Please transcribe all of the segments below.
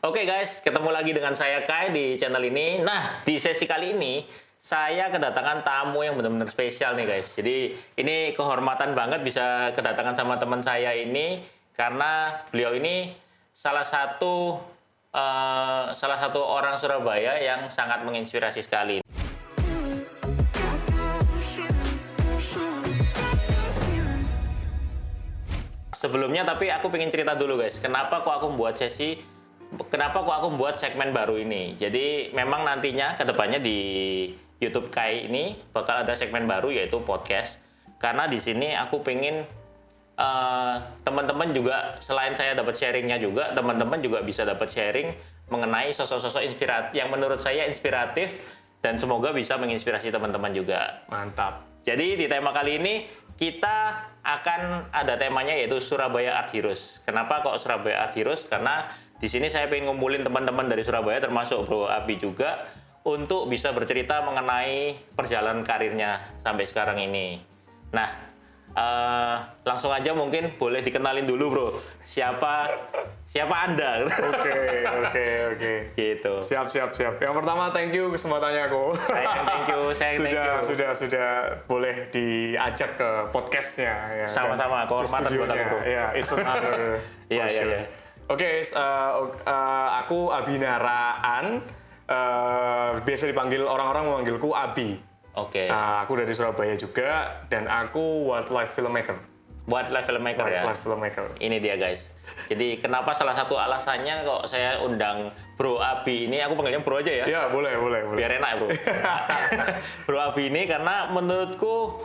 Oke guys, ketemu lagi dengan saya Kai di channel ini. Nah, di sesi kali ini saya kedatangan tamu yang benar-benar spesial nih guys. Jadi ini kehormatan banget bisa kedatangan sama teman saya ini karena beliau ini salah satu orang Surabaya yang sangat menginspirasi sekali. Sebelumnya tapi aku pengen cerita dulu guys, kenapa kok aku membuat segmen baru ini. Jadi memang nantinya kedepannya di YouTube Kai ini bakal ada segmen baru yaitu podcast. Karena di sini aku pengen teman-teman juga, selain saya dapat sharingnya juga, teman-teman juga bisa dapat sharing mengenai sosok-sosok inspiratif yang menurut saya inspiratif dan semoga bisa menginspirasi teman-teman juga. Mantap. Jadi di tema kali ini kita akan ada temanya yaitu Surabaya Art Heroes. Kenapa kok Surabaya Art Heroes? Karena di sini saya pengen ngumpulin teman-teman dari Surabaya termasuk Bro Abi juga untuk bisa bercerita mengenai perjalanan karirnya sampai sekarang ini. Nah, langsung aja mungkin boleh dikenalin dulu Bro. Siapa Anda? Oke. Gitu. Siap. Yang pertama thank you kesempatannya aku. Thank you. Sudah boleh diajak ke podcastnya. Ya, Sama-sama, kehormatan buat aku Bro. Ya, it's an honor. Iya. Oke, aku Abinaraan. Biasa dipanggil orang-orang memanggilku Abi. Oke. Aku dari Surabaya juga dan aku wildlife filmmaker. Wildlife filmmaker. Ini dia guys. Jadi kenapa salah satu alasannya kok saya undang Bro Abi ini, aku panggilnya Bro aja ya? Ya boleh. Biar enak Bro. Bro Abi ini karena menurutku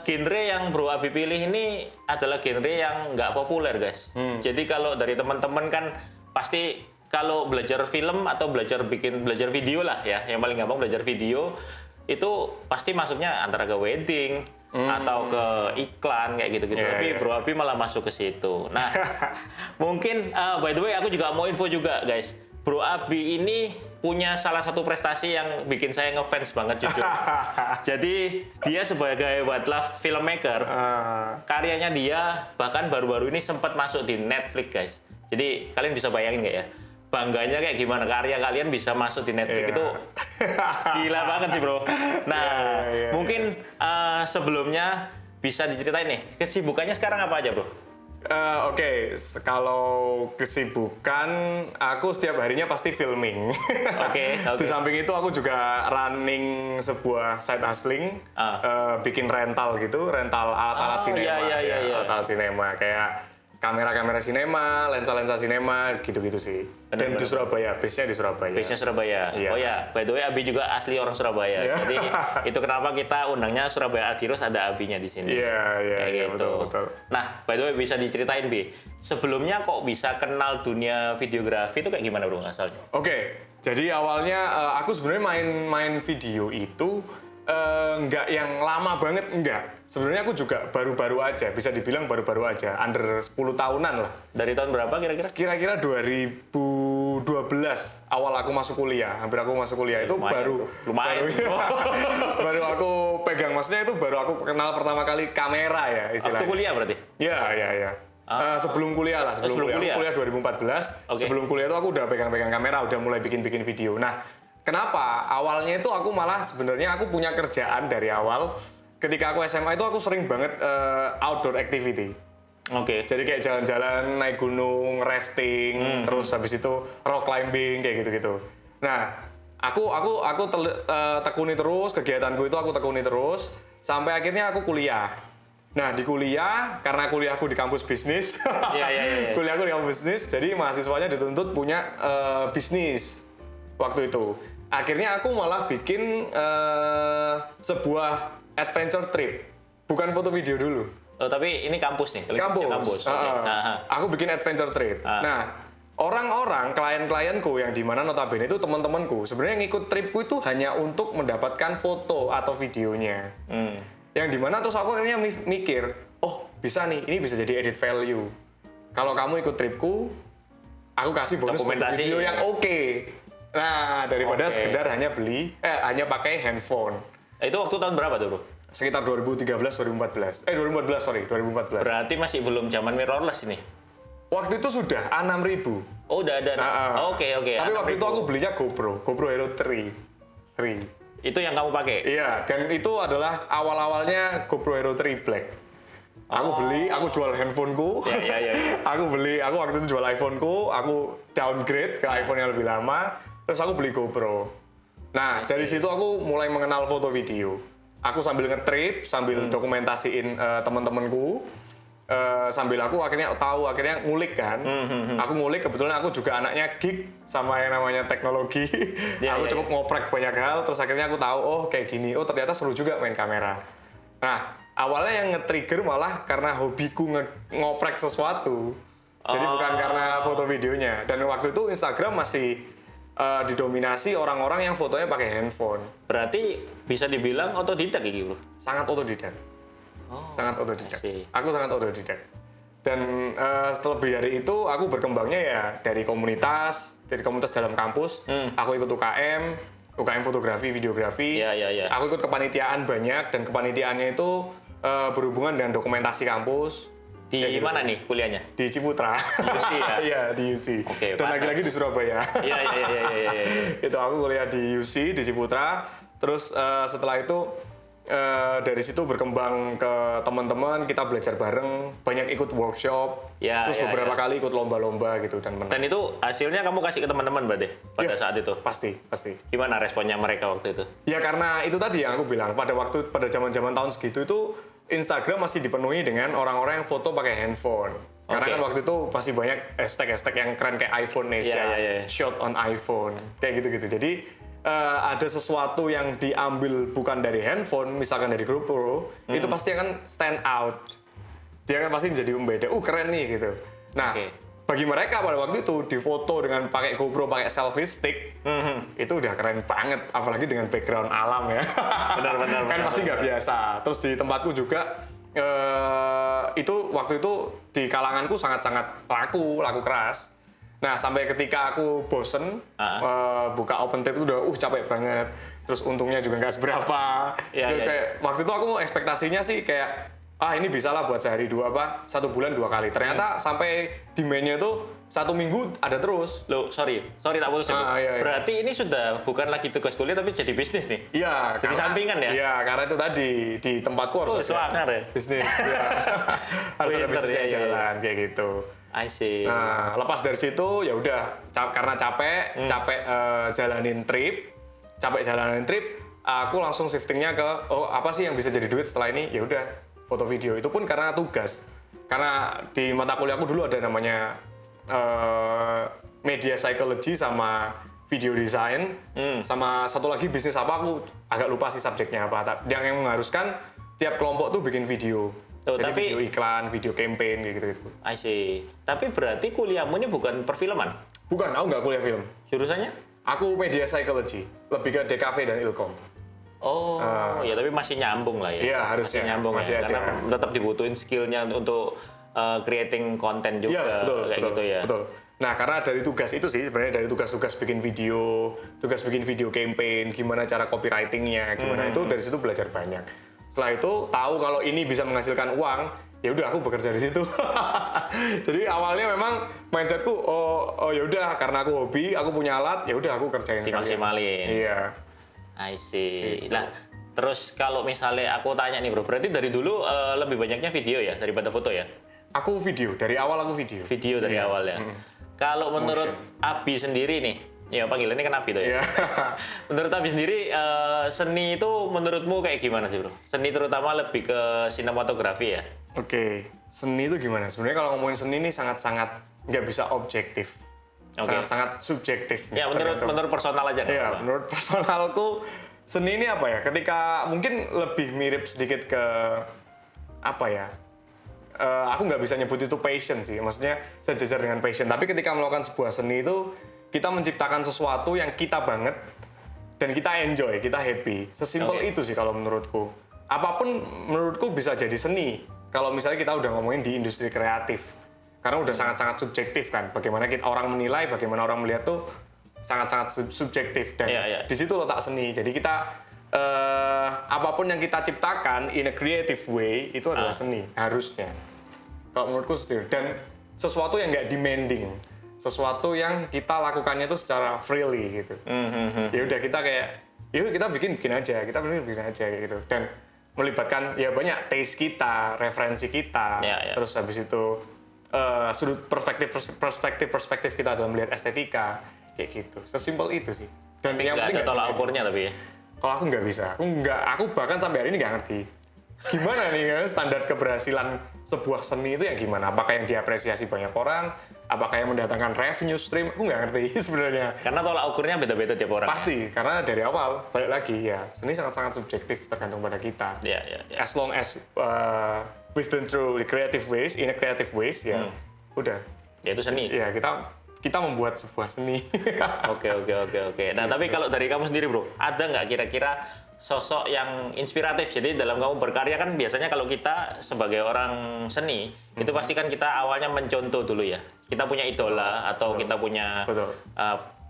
genre yang Bro Abi pilih ini adalah genre yang nggak populer guys. Jadi kalau dari teman-teman kan pasti kalau belajar film atau belajar video lah ya, yang paling gampang belajar video itu pasti masuknya antara ke wedding atau ke iklan kayak gitu-gitu. Tapi Bro Abi malah masuk ke situ. Nah, mungkin by the way aku juga mau info juga guys. Bro Abi ini punya salah satu prestasi yang bikin saya ngefans banget jujur. Jadi dia sebagai wildlife filmmaker, karyanya dia bahkan baru-baru ini sempat masuk di Netflix guys. Jadi kalian bisa bayangin nggak ya? Bangganya kayak gimana karya kalian bisa masuk di Netflix itu gila banget sih bro. Nah mungkin sebelumnya bisa diceritain nih kesibukannya sekarang apa aja bro? Oke, kalau kesibukan aku setiap harinya pasti filming. Oke. Di samping itu aku juga running sebuah side hustling, bikin rental alat-alat sinema, alat sinema kayak kamera sinema, lensa sinema, gitu-gitu sih. Dan di Surabaya, base-nya di Surabaya. Base-nya Surabaya. Iya. Oh ya, by the way Abi juga asli orang Surabaya. Iya. Jadi itu kenapa kita undangnya Surabaya Art Heroes, ada Abinya di sini. Iya, gitu. betul. Nah, by the way bisa diceritain Bi, sebelumnya kok bisa kenal dunia videografi itu kayak gimana bro asalnya? Oke, jadi awalnya aku sebenarnya main video itu nggak yang lama banget, enggak. Sebenarnya aku juga baru-baru aja, bisa dibilang baru-baru aja, under 10 tahunan lah. Dari tahun berapa kira-kira? Kira-kira 2012 awal aku masuk kuliah, hampir aku masuk kuliah itu lumayan. Baru aku pegang, maksudnya itu baru aku kenal pertama kali kamera ya istilahnya. Waktu kuliah berarti? Iya. Sebelum kuliah lah, sebelum kuliah. Aku kuliah 2014. Okay. Sebelum kuliah itu aku udah pegang-pegang kamera, udah mulai bikin video. Nah, kenapa? Awalnya itu aku malah sebenarnya aku punya kerjaan dari awal. Ketika aku SMA itu aku sering banget outdoor activity. Oke. Jadi kayak jalan-jalan, naik gunung, rafting, terus habis itu rock climbing kayak gitu-gitu. Nah, aku tekuni terus kegiatanku itu, aku tekuni terus sampai akhirnya aku kuliah. Nah, di kuliah karena kuliahku di kampus bisnis. Iya. Kuliahku di kampus bisnis, jadi mahasiswanya dituntut punya bisnis waktu itu. Akhirnya aku malah bikin sebuah adventure trip, bukan foto video dulu. Oh, tapi ini kampus nih? Kampus. Okay. Aku bikin adventure trip. Nah, orang-orang, klien-klienku yang dimana notabene itu teman-temanku, sebenarnya ngikut tripku itu hanya untuk mendapatkan foto atau videonya. Yang dimana terus aku akhirnya mikir, oh bisa nih, ini bisa jadi edit value. Kalau kamu ikut tripku, aku kasih bonus video yang oke. Nah, daripada sekedar hanya pakai handphone. Itu waktu tahun berapa tuh, bro? Sekitar 2013-2014. 2014. Berarti masih belum zaman mirrorless ini? Waktu itu sudah 6.000. Oh, udah ada. Oke. Tapi waktu itu aku belinya GoPro Hero 3. Itu yang kamu pakai? Iya, dan itu adalah awal-awalnya GoPro Hero 3 Black. Aku jual handphoneku. Iya. Aku waktu itu jual iPhoneku, aku downgrade ke iPhone yang lebih lama, terus aku beli GoPro. Nah, dari situ aku mulai mengenal foto video. Aku sambil nge-trip, sambil dokumentasiin teman-temanku. Sambil aku akhirnya ngulik kan. Aku ngulik, kebetulan aku juga anaknya geek sama yang namanya teknologi. Aku cukup ngoprek banyak hal, terus akhirnya aku tahu, oh kayak gini, oh ternyata seru juga main kamera. Nah, awalnya yang nge-trigger malah karena hobiku ngoprek sesuatu. Jadi bukan karena foto videonya. Dan waktu itu Instagram masih didominasi orang-orang yang fotonya pakai handphone. Berarti bisa dibilang otodidak gitu, Bro? Sangat otodidak. Sangat otodidak. Aku sangat otodidak. Dan setelah lebih dari itu, aku berkembangnya ya dari komunitas dalam kampus. Aku ikut UKM fotografi, videografi. Iya. Aku ikut kepanitiaan banyak, dan kepanitiaannya itu berhubungan dengan dokumentasi kampus. Di mana nih kuliahnya? Di Ciputra. Di UC ya? Iya, di UC. Oke, dan lagi-lagi di Surabaya. Iya. Itu aku kuliah di UC, di Ciputra. Terus setelah itu dari situ berkembang ke teman-teman, kita belajar bareng, banyak ikut workshop, terus beberapa kali ikut lomba-lomba gitu dan menang. Dan itu hasilnya kamu kasih ke teman-teman berarti pada saat itu? Pasti. Gimana responnya mereka waktu itu? Ya karena itu tadi yang aku bilang, pada zaman-zaman tahun segitu itu Instagram masih dipenuhi dengan orang-orang yang foto pakai handphone. Karena kan waktu itu masih banyak hashtag yang keren kayak iPhone Nation, shot on iPhone, kayak gitu-gitu. Jadi ada sesuatu yang diambil bukan dari handphone, misalkan dari GoPro, itu pasti akan stand out. Dia akan pasti menjadi pembeda. Keren nih gitu. Nah, bagi mereka pada waktu itu difoto dengan pakai GoPro, pakai selfie stick, itu udah keren banget. Apalagi dengan background alam ya. Benar. Kan pasti nggak biasa. Terus di tempatku juga itu waktu itu di kalanganku sangat-sangat laku keras. Nah, sampai ketika aku bosen, buka OpenTrip itu udah capek banget. Terus untungnya juga nggak seberapa. Kayak, waktu itu aku ekspektasinya sih kayak, ini bisa lah buat sehari 1 bulan 2 kali. Ternyata sampai demand-nya tuh 1 minggu ada terus. Loh, sorry tak putus. Iya. Berarti ini sudah bukan lagi tugas kuliah tapi jadi bisnis nih? Iya. Jadi sampingan ya? Iya, karena itu tadi, di tempatku harus ada bisnis. Iya. Harus ada bisnisnya jalan, kayak gitu. I see. Nah, lepas dari situ ya udah karena capek jalanin trip, aku langsung shiftingnya ke apa sih yang bisa jadi duit setelah ini? Ya udah, foto video. Itu pun karena tugas. Karena di mata kuliahku dulu ada namanya media psychology sama video design, sama satu lagi bisnis apa, aku agak lupa sih subjeknya apa. Yang mengharuskan tiap kelompok tuh bikin video. Jadi video iklan, video campaign gitu-gitu. I see. Tapi berarti kuliahmu ini bukan perfilman? Bukan, aku nggak kuliah film. Jurusannya? Aku media psychology, lebih ke DKV dan Ilkom. Ya tapi masih nyambung lah ya. Iya, harusnya. Masih nyambung masih ya, ada. karena tetap dibutuhin skillnya untuk creating konten juga. Iya, betul. Gitu ya. Betul. Nah, karena dari tugas itu sih, sebenarnya dari tugas-tugas bikin video campaign, gimana cara copywritingnya, gimana itu dari situ belajar banyak. Setelah itu tahu kalau ini bisa menghasilkan uang, ya udah aku bekerja di situ. Jadi awalnya memang mindsetku, ya udah karena aku hobi, aku punya alat, ya udah aku kerjain sekalian. Dimaksimalin. Iya. I see. Gitu. Nah, terus kalau misalnya aku tanya nih bro, berarti dari dulu lebih banyaknya video ya daripada foto ya? Aku video, dari awal aku video. Video dari awal ya. Kalau menurut Abi sendiri nih, ya panggilannya kan Abi tuh ya. Menurut Abi sendiri, seni itu menurutmu kayak gimana sih bro? Seni terutama lebih ke sinematografi ya? Oke, seni itu gimana? Sebenarnya kalau ngomongin seni ini sangat-sangat nggak bisa objektif. Sangat-sangat subjektif. Ya, menurut personal aja. Iya, menurut personalku, seni ini apa ya? Ketika mungkin lebih mirip sedikit ke apa ya? Aku nggak bisa nyebut itu passion sih. Maksudnya sejajar dengan passion. Tapi ketika melakukan sebuah seni itu, kita menciptakan sesuatu yang kita banget dan kita enjoy, kita happy. Sesimpel itu sih kalau menurutku. Apapun menurutku bisa jadi seni. Kalau misalnya kita udah ngomongin di industri kreatif. Karena udah sangat-sangat subjektif kan. Bagaimana orang menilai, bagaimana orang melihat tuh sangat-sangat subjektif. Dan di situ letak seni. Jadi kita, apapun yang kita ciptakan in a creative way, itu adalah seni, harusnya. Kalau menurutku setuju. Dan sesuatu yang nggak demanding, sesuatu yang kita lakukannya itu secara freely gitu. Ya udah kita kayak, yuk kita bikin aja, kita bikin aja kayak gitu. Dan melibatkan ya banyak taste kita, referensi kita, terus habis itu sudut perspektif kita dalam melihat estetika kayak gitu. Sesimpel itu sih. Dan yang penting nggak ada tolak ukurnya tapi ya. Kalau aku nggak bisa, aku bahkan sampai hari ini nggak ngerti gimana nih standar keberhasilan sebuah seni itu yang gimana? Apakah yang diapresiasi banyak orang? Apakah yang mendatangkan revenue stream? Aku nggak ngerti sebenarnya. Karena tolak ukurnya beda-beda tiap orang. Pasti, karena dari awal balik lagi ya seni sangat-sangat subjektif tergantung pada kita. Ya. As long as we've been through the creative ways, in a creative ways ya, udah. Ya itu seni. Ya kita membuat sebuah seni. Oke. Nah tapi kalau dari kamu sendiri bro, ada nggak kira-kira sosok yang inspiratif? Jadi dalam kamu berkarya kan biasanya kalau kita sebagai orang seni itu pasti kan kita awalnya mencontoh dulu ya. Kita punya idola atau kita punya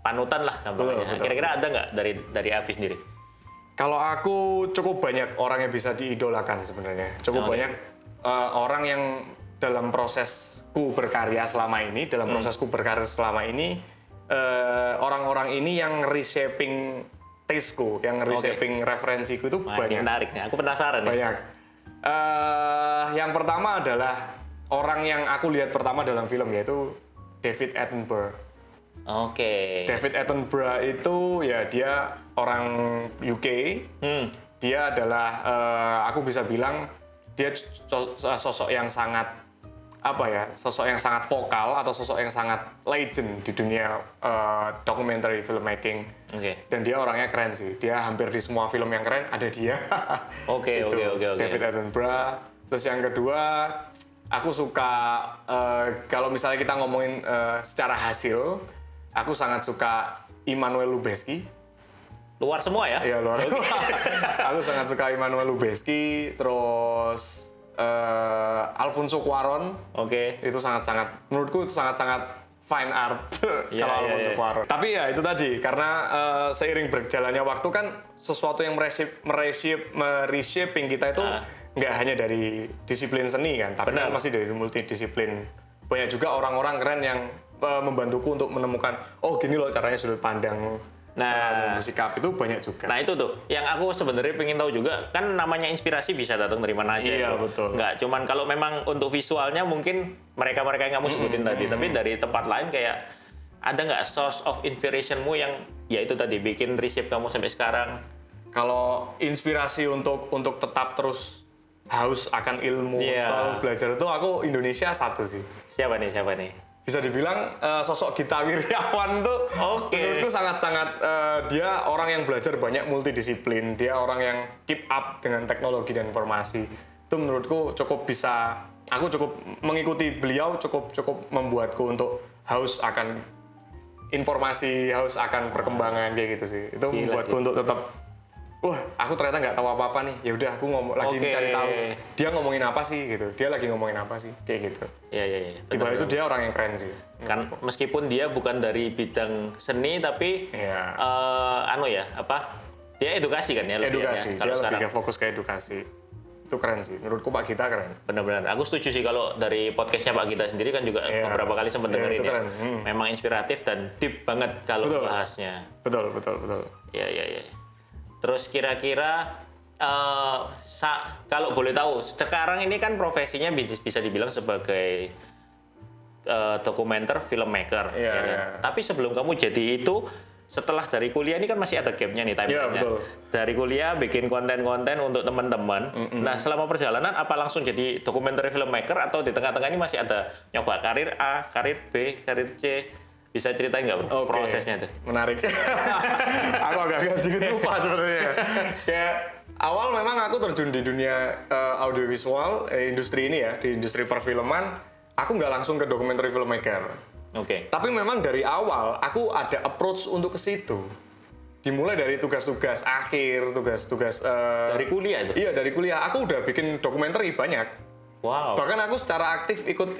panutan lah gampangnya. Kira-kira ada nggak dari Abi sendiri? Kalau aku cukup banyak orang yang bisa diidolakan sebenarnya. Cukup banyak orang yang dalam prosesku berkarya selama ini, orang-orang ini yang reshaping taste-ku, yang reshaping referensiku itu banyak. Menarik nih, aku penasaran. Banyak. Yang pertama adalah orang yang aku lihat pertama dalam film yaitu David Attenborough. David Attenborough itu ya dia orang UK. Dia adalah aku bisa bilang dia sosok yang sangat sosok yang sangat vokal atau sosok yang sangat legend di dunia documentary filmmaking. Dan dia orangnya keren sih. Dia hampir di semua film yang keren ada dia. Oke. David Attenborough. Terus yang kedua, aku suka kalau misalnya kita ngomongin secara hasil, aku sangat suka Emmanuel Lubezki. Luar semua ya? Iya, luar. Aku sangat suka Emmanuel Lubezki, terus Alfonso Cuarón. Itu sangat-sangat, menurutku itu sangat-sangat fine art kalau Alfonso Cuarón. Tapi ya itu tadi, karena seiring berjalannya waktu kan sesuatu yang mereshaping kita itu nggak hanya dari disiplin seni kan, tapi kan masih dari multidisiplin. Banyak juga orang-orang keren yang membantuku untuk menemukan, oh gini loh caranya sudut pandang bersikap, itu banyak juga. Nah itu tuh yang aku sebenarnya pengen tahu juga, kan namanya inspirasi bisa datang dari mana aja. Iya betul. Nggak cuman kalau memang untuk visualnya mungkin mereka yang kamu sebutin tadi, tapi dari tempat lain kayak ada nggak source of inspirationmu yang ya itu tadi bikin reshape kamu sampai sekarang? Kalau inspirasi untuk tetap terus haus akan ilmu, terus belajar itu aku Indonesia satu sih. Siapa nih? Bisa dibilang sosok Gita Wirjawan tuh menurutku sangat-sangat dia orang yang belajar banyak multidisiplin, dia orang yang keep up dengan teknologi dan informasi. Itu menurutku aku cukup mengikuti beliau, cukup membuatku untuk haus akan informasi, haus akan perkembangan kayak gitu sih. Itu membuatku untuk tetap aku ternyata nggak tahu apa-apa nih. Ya udah, aku lagi mencari tahu. Dia ngomongin apa sih gitu. Dia lagi ngomongin apa sih kayak gitu. Iya. Di balik itu dia orang yang keren sih. Kan meskipun dia bukan dari bidang seni tapi dia edukasi kan ya. Edukasi. Dia lebih fokus ke edukasi. Itu keren sih. Menurutku Pak Gita keren. Benar-benar. Aku setuju sih kalau dari podcastnya Pak Gita sendiri kan juga beberapa kali sempat dengerin ya. Memang inspiratif dan deep banget kalau bahasnya. Betul. Iya. Terus kira-kira kalau boleh tahu, sekarang ini kan profesinya bisa dibilang sebagai dokumenter filmmaker. Kan? Tapi sebelum kamu jadi itu, setelah dari kuliah ini kan masih ada gapnya nih time-nya. Dari kuliah bikin konten-konten untuk teman-teman. Nah selama perjalanan apa langsung jadi dokumenter filmmaker atau di tengah-tengah ini masih ada nyoba karir A, karir B, karir C? Bisa ceritain nggak prosesnya tuh? Menarik. Aku agak sedikit lupa sebenarnya. Kayak awal memang aku terjun di dunia audiovisual, industri ini ya, di industri perfilman. Aku nggak langsung ke documentary filmmaker. Tapi memang dari awal aku ada approach untuk ke situ. Dimulai dari tugas-tugas akhir, tugas-tugas dari kuliah itu? Iya, dari kuliah. Aku udah bikin dokumenter banyak. Wow. Bahkan aku secara aktif ikut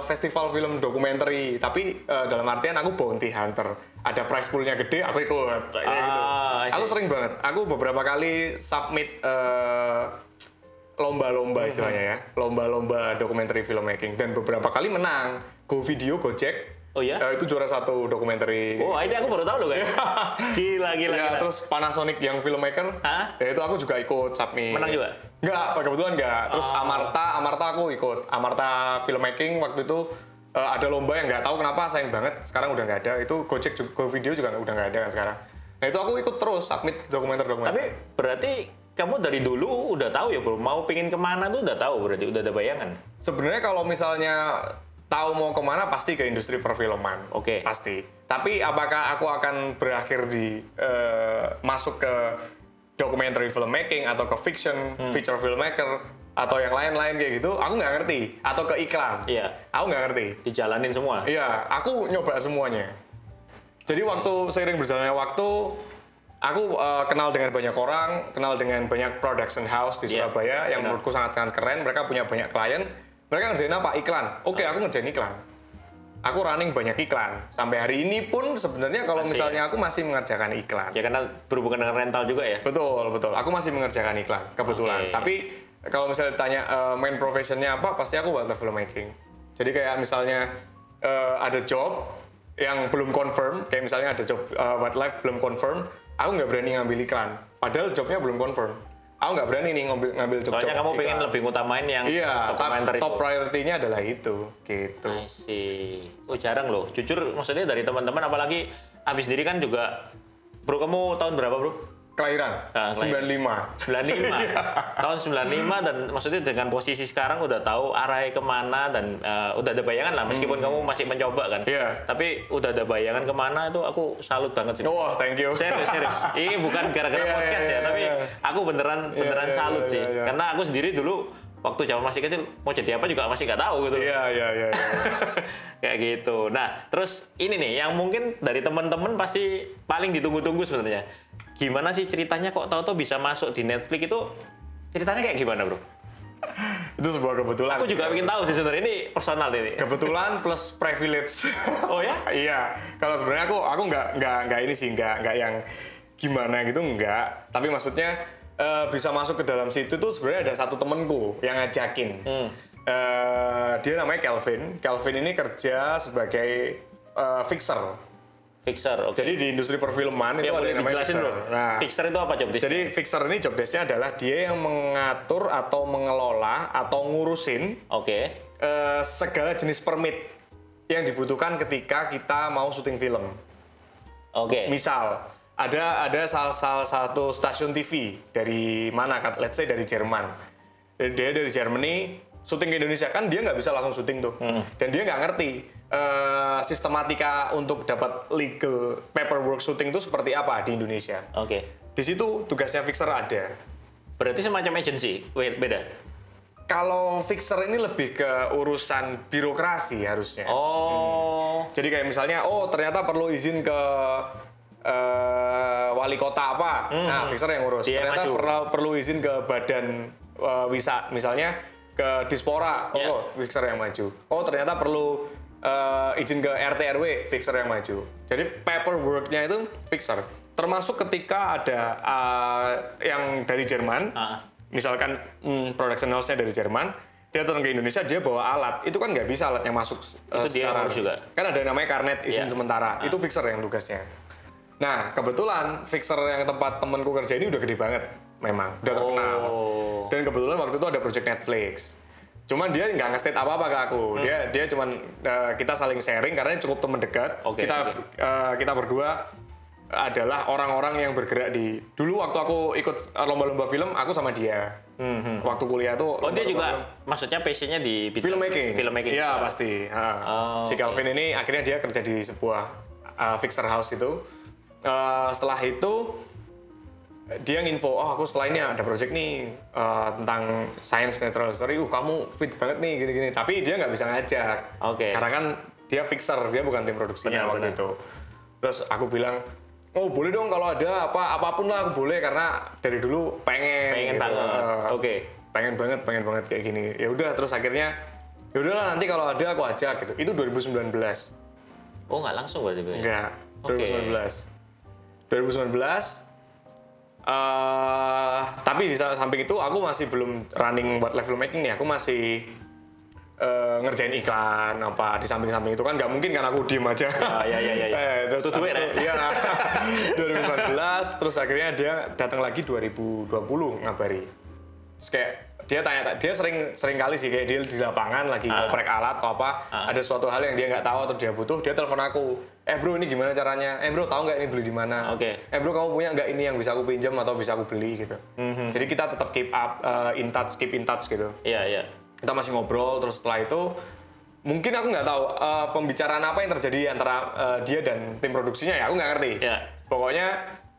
festival film dokumenter, tapi dalam artian aku bounty hunter. Ada prize poolnya gede, aku ikut. Kayak gitu. Aku sering banget. Aku beberapa kali submit lomba-lomba istilahnya ya, lomba-lomba documentary filmmaking dan beberapa kali menang. Go Video Gojek. Oh ya? Itu juara 1 documentary. Oh, ini aku baru tahu loh guys. Gila. Ya, terus Panasonic yang filmmaker. Hah? Ya itu aku juga ikut submit. Menang juga? Enggak, kebetulan enggak. Terus Amarta aku ikut. Amarta filmmaking waktu itu ada lomba yang nggak tahu kenapa sayang banget sekarang udah nggak ada. Itu Gojek Go Video juga udah nggak ada kan sekarang. Nah itu aku ikut terus submit dokumenter. Tapi berarti kamu dari dulu udah tahu ya bro, mau pingin kemana tuh udah tahu, berarti udah ada bayangan. Sebenarnya kalau misalnya tahu mau kemana pasti ke industri perfilman. Oke. Pasti. Tapi apakah aku akan berakhir di masuk ke documentary filmmaking atau ke fiction, feature filmmaker atau yang lain-lain kayak gitu, aku nggak ngerti. Atau ke iklan. Iya. Aku nggak ngerti. Dijalanin semua. Iya, aku nyoba semuanya. Jadi waktu seiring berjalannya waktu, aku kenal dengan banyak orang, kenal dengan banyak production house di Surabaya yang menurutku sangat-sangat keren. Mereka punya banyak klien. Mereka ngerjain apa? Iklan. Oke, aku ngerjain iklan. Aku running banyak iklan. Sampai hari ini pun sebenarnya kalau misalnya aku masih mengerjakan iklan. Ya karena berhubungan dengan rental juga ya? Betul. Aku masih mengerjakan iklan, kebetulan. Tapi kalau misalnya ditanya main professionnya apa, pasti aku wildlife filmmaking. Jadi kayak misalnya ada job yang belum confirm, kayak misalnya ada job wildlife belum confirm, aku nggak berani ngambil iklan. Padahal jobnya belum confirm. Aku nggak berani nih ngambil job. Soalnya kamu pengen lebih ngutamain yang dokumenter itu. Top priority-nya adalah itu, gitu. I see. Oh jarang loh. Jujur maksudnya dari teman-teman, apalagi abis diri kan juga. Bro, kamu tahun berapa bro? Kelahiran? 95. 95. Tahun 95 dan maksudnya dengan posisi sekarang udah tahu arahnya kemana dan udah ada bayangan lah meskipun kamu masih mencoba kan. Iya. Tapi udah ada bayangan kemana itu aku salut banget sih. Oh, thank you. Serius. Ini bukan gara-gara podcast ya, tapi aku beneran salut sih. Karena aku sendiri dulu waktu zaman masih kecil mau jadi apa juga masih nggak tahu gitu. Iya. Kayak gitu. Nah, terus ini nih yang mungkin dari teman-teman pasti paling ditunggu-tunggu sebenarnya. Gimana sih ceritanya kok tahu-tahu bisa masuk di Netflix itu? Ceritanya kayak gimana, bro? Itu sebuah kebetulan. Aku juga ingin tahu sih sebenarnya, ini personal ini. Kebetulan plus privilege. Oh ya? Iya. Kalau sebenarnya aku nggak ini sih, nggak yang gimana gitu, nggak. Tapi maksudnya bisa masuk ke dalam situ tuh sebenarnya ada satu temenku yang ngajakin. Dia namanya Kelvin. Kelvin ini kerja sebagai fixer. Fixer, oke. Jadi di industri perfilman itu ada yang namanya fixer. Nah, fixer itu apa job desk? Jadi fixer ini job desk-nya adalah dia yang mengatur atau mengelola atau ngurusin segala jenis permit yang dibutuhkan ketika kita mau syuting film. Oke. Misal ada salah satu stasiun TV dari mana? Let's say dari Jerman. Dia dari Germany syuting ke Indonesia, kan dia nggak bisa langsung syuting tuh. Dan dia nggak ngerti sistematika untuk dapat legal paperwork syuting itu seperti apa di Indonesia. Oke. Di situ tugasnya fixer ada. Berarti semacam agency, beda? Kalau fixer ini lebih ke urusan birokrasi harusnya. Oh. Jadi kayak misalnya, ternyata perlu izin ke wali kota apa. Nah, fixer yang ngurus. Dia ternyata perlu izin ke badan misalnya ke Dispora. Fixer yang maju. Ternyata perlu izin ke RT RW, fixer yang maju. Jadi paperwork-nya itu fixer. Termasuk ketika ada yang dari Jerman, misalkan production house-nya dari Jerman, dia datang ke Indonesia, dia bawa alat. Itu kan nggak bisa alatnya masuk itu secara dia juga. Kan ada namanya karnet izin sementara. Itu fixer yang tugasnya. Nah, kebetulan fixer yang tempat temanku kerja ini udah gede banget, memang udah terkenal. Dan kebetulan waktu itu ada project Netflix. Cuman dia nggak nge-state apa-apa ke aku. Dia cuman kita saling sharing karena cukup teman dekat. Kita berdua adalah orang-orang yang bergerak di dulu waktu aku ikut lomba-lomba film, aku sama dia. Waktu kuliah tuh. Dia juga maksudnya passion-nya di filmmaking. Iya, juga. pasti. Si Calvin ini akhirnya dia kerja di sebuah fixer house itu. Setelah itu dia nginfo, aku setelah ini ada project nih tentang science natural history. Kamu fit banget nih gini-gini. Tapi dia nggak bisa ngajak. Karena kan dia fixer, dia bukan tim produksinya waktu itu. Terus aku bilang, boleh dong kalau ada apapun lah aku boleh, karena dari dulu pengen banget. Pengen banget kayak gini. Ya udah, terus akhirnya ya udahlah nanti kalau ada aku ajak gitu. Itu 2019. Nggak langsung berarti? Enggak, 2019. Tapi di samping itu aku masih belum running wildlife filmmaking nih. Aku masih ngerjain iklan apa di samping-samping itu kan nggak mungkin kan aku diem aja. Ya. Terus Tutup ya. Iya. 2019 terus akhirnya dia datang lagi 2020 ngabari. Terus kayak dia sering kali sih kayak dia di lapangan lagi ngoprek alat atau apa, ada suatu hal yang dia nggak tahu atau dia butuh, dia telepon aku. Bro ini gimana caranya? Bro tahu nggak ini beli di mana? Oke. Bro kamu punya nggak ini yang bisa aku pinjam atau bisa aku beli gitu. Jadi kita tetap keep in touch gitu. Iya. Kita masih ngobrol, terus setelah itu mungkin aku nggak tahu pembicaraan apa yang terjadi antara dia dan tim produksinya ya, aku nggak ngerti. Iya. Pokoknya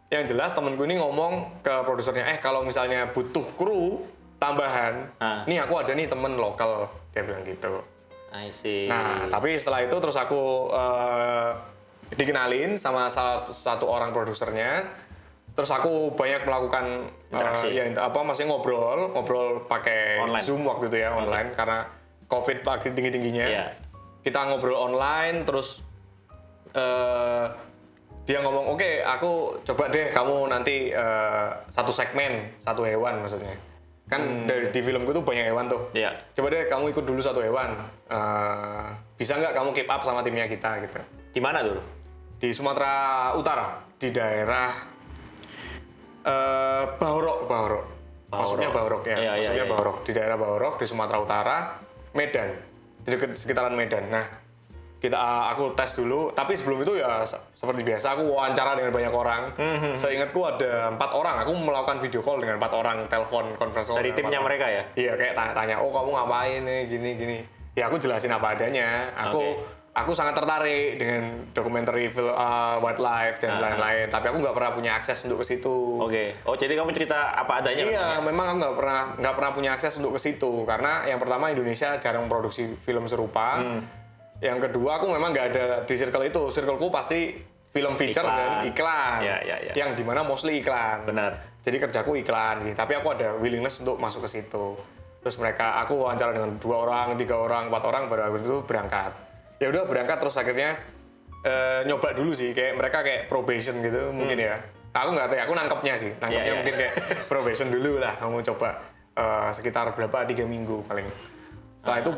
yang jelas temenku ini ngomong ke produsernya, kalau misalnya butuh kru tambahan, nih aku ada nih temen lokal, dia bilang gitu. I see. Nah, tapi setelah itu terus aku dikenalin sama satu orang produsernya. Terus aku banyak melakukan maksudnya ngobrol pakai online. Zoom waktu itu ya, online karena COVID lagi tinggi-tingginya. Iya. Kita ngobrol online terus dia ngomong, "Oke, aku coba deh kamu nanti satu segmen, satu hewan maksudnya." Kan di filmku tuh banyak hewan tuh. Iya. Coba deh kamu ikut dulu satu hewan. Bisa nggak kamu keep up sama timnya kita gitu. Di mana tuh? Di Sumatera Utara, di daerah Bahorok. Maksudnya Bahorok ya. Iya. Bahorok. Di daerah Bahorok di Sumatera Utara, Medan. Di dekat sekitaran Medan. Nah, aku tes dulu, tapi sebelum itu ya seperti biasa aku wawancara dengan banyak orang. Seingatku ada 4 orang. Aku melakukan video call dengan 4 orang, telepon conference call. Dari timnya mereka ya? Iya, kayak tanya, "Oh, kamu ngapain nih gini?" Ya aku jelasin apa adanya. Aku sangat tertarik dengan dokumenter wildlife dan lain-lain, tapi aku nggak pernah punya akses untuk ke situ. Oke. Oh, jadi kamu cerita apa adanya? Iya, memang aku nggak pernah punya akses untuk ke situ karena yang pertama Indonesia jarang memproduksi film serupa. Yang kedua aku memang nggak ada di circle itu. Circleku pasti film feature dan iklan. Iya. Yang dimana mostly iklan. Benar. Jadi kerjaku iklan gitu. Tapi aku ada willingness untuk masuk ke situ. Terus aku wawancara dengan 2 orang, 3 orang, 4 orang, baru habis itu berangkat. Ya udah berangkat terus akhirnya nyoba dulu sih, kayak mereka kayak probation gitu mungkin ya. Aku nggak tahu, aku nangkepnya mungkin kayak probation dulu lah, kamu coba sekitar 3 minggu paling. Setelah itu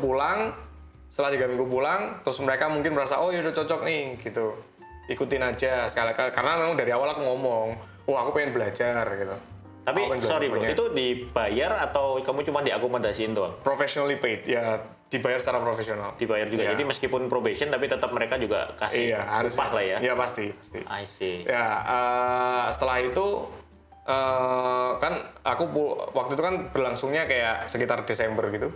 setelah 3 minggu pulang, terus mereka mungkin merasa oh ya udah cocok nih gitu, ikutin aja sekali karena memang dari awal aku ngomong, aku pengen belajar gitu. Tapi sorry bro, itu dibayar atau kamu cuma diakomodasiin doang? Professionally paid, ya dibayar secara profesional. Dibayar juga, jadi meskipun probation tapi tetap mereka juga kasih upah lah ya? Iya pasti. I see. Ya, setelah itu kan aku waktu itu kan berlangsungnya kayak sekitar Desember gitu.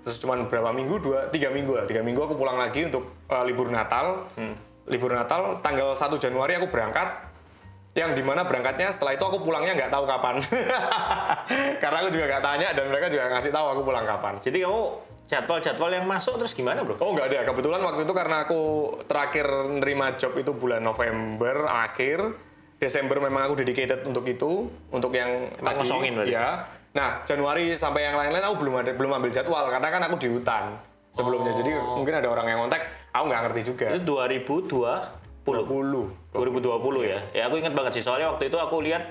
Terus cuma berapa minggu, 3 minggu aku pulang lagi untuk libur Natal. Libur Natal tanggal 1 Januari aku berangkat. Yang dimana berangkatnya setelah itu aku pulangnya nggak tahu kapan. Karena aku juga nggak tanya dan mereka juga ngasih tahu aku pulang kapan. Jadi kamu jadwal yang masuk terus gimana bro? Oh nggak ada, kebetulan waktu itu karena aku terakhir nerima job itu bulan November akhir. Desember memang aku dedicated untuk itu, untuk yang tadi. Ngosongin berarti? Ya. Nah Januari sampai yang lain-lain aku belum ambil jadwal karena kan aku di hutan sebelumnya. Jadi mungkin ada orang yang kontak, aku nggak ngerti juga. Itu 2020 ya? Ya aku ingat banget sih, soalnya waktu itu aku lihat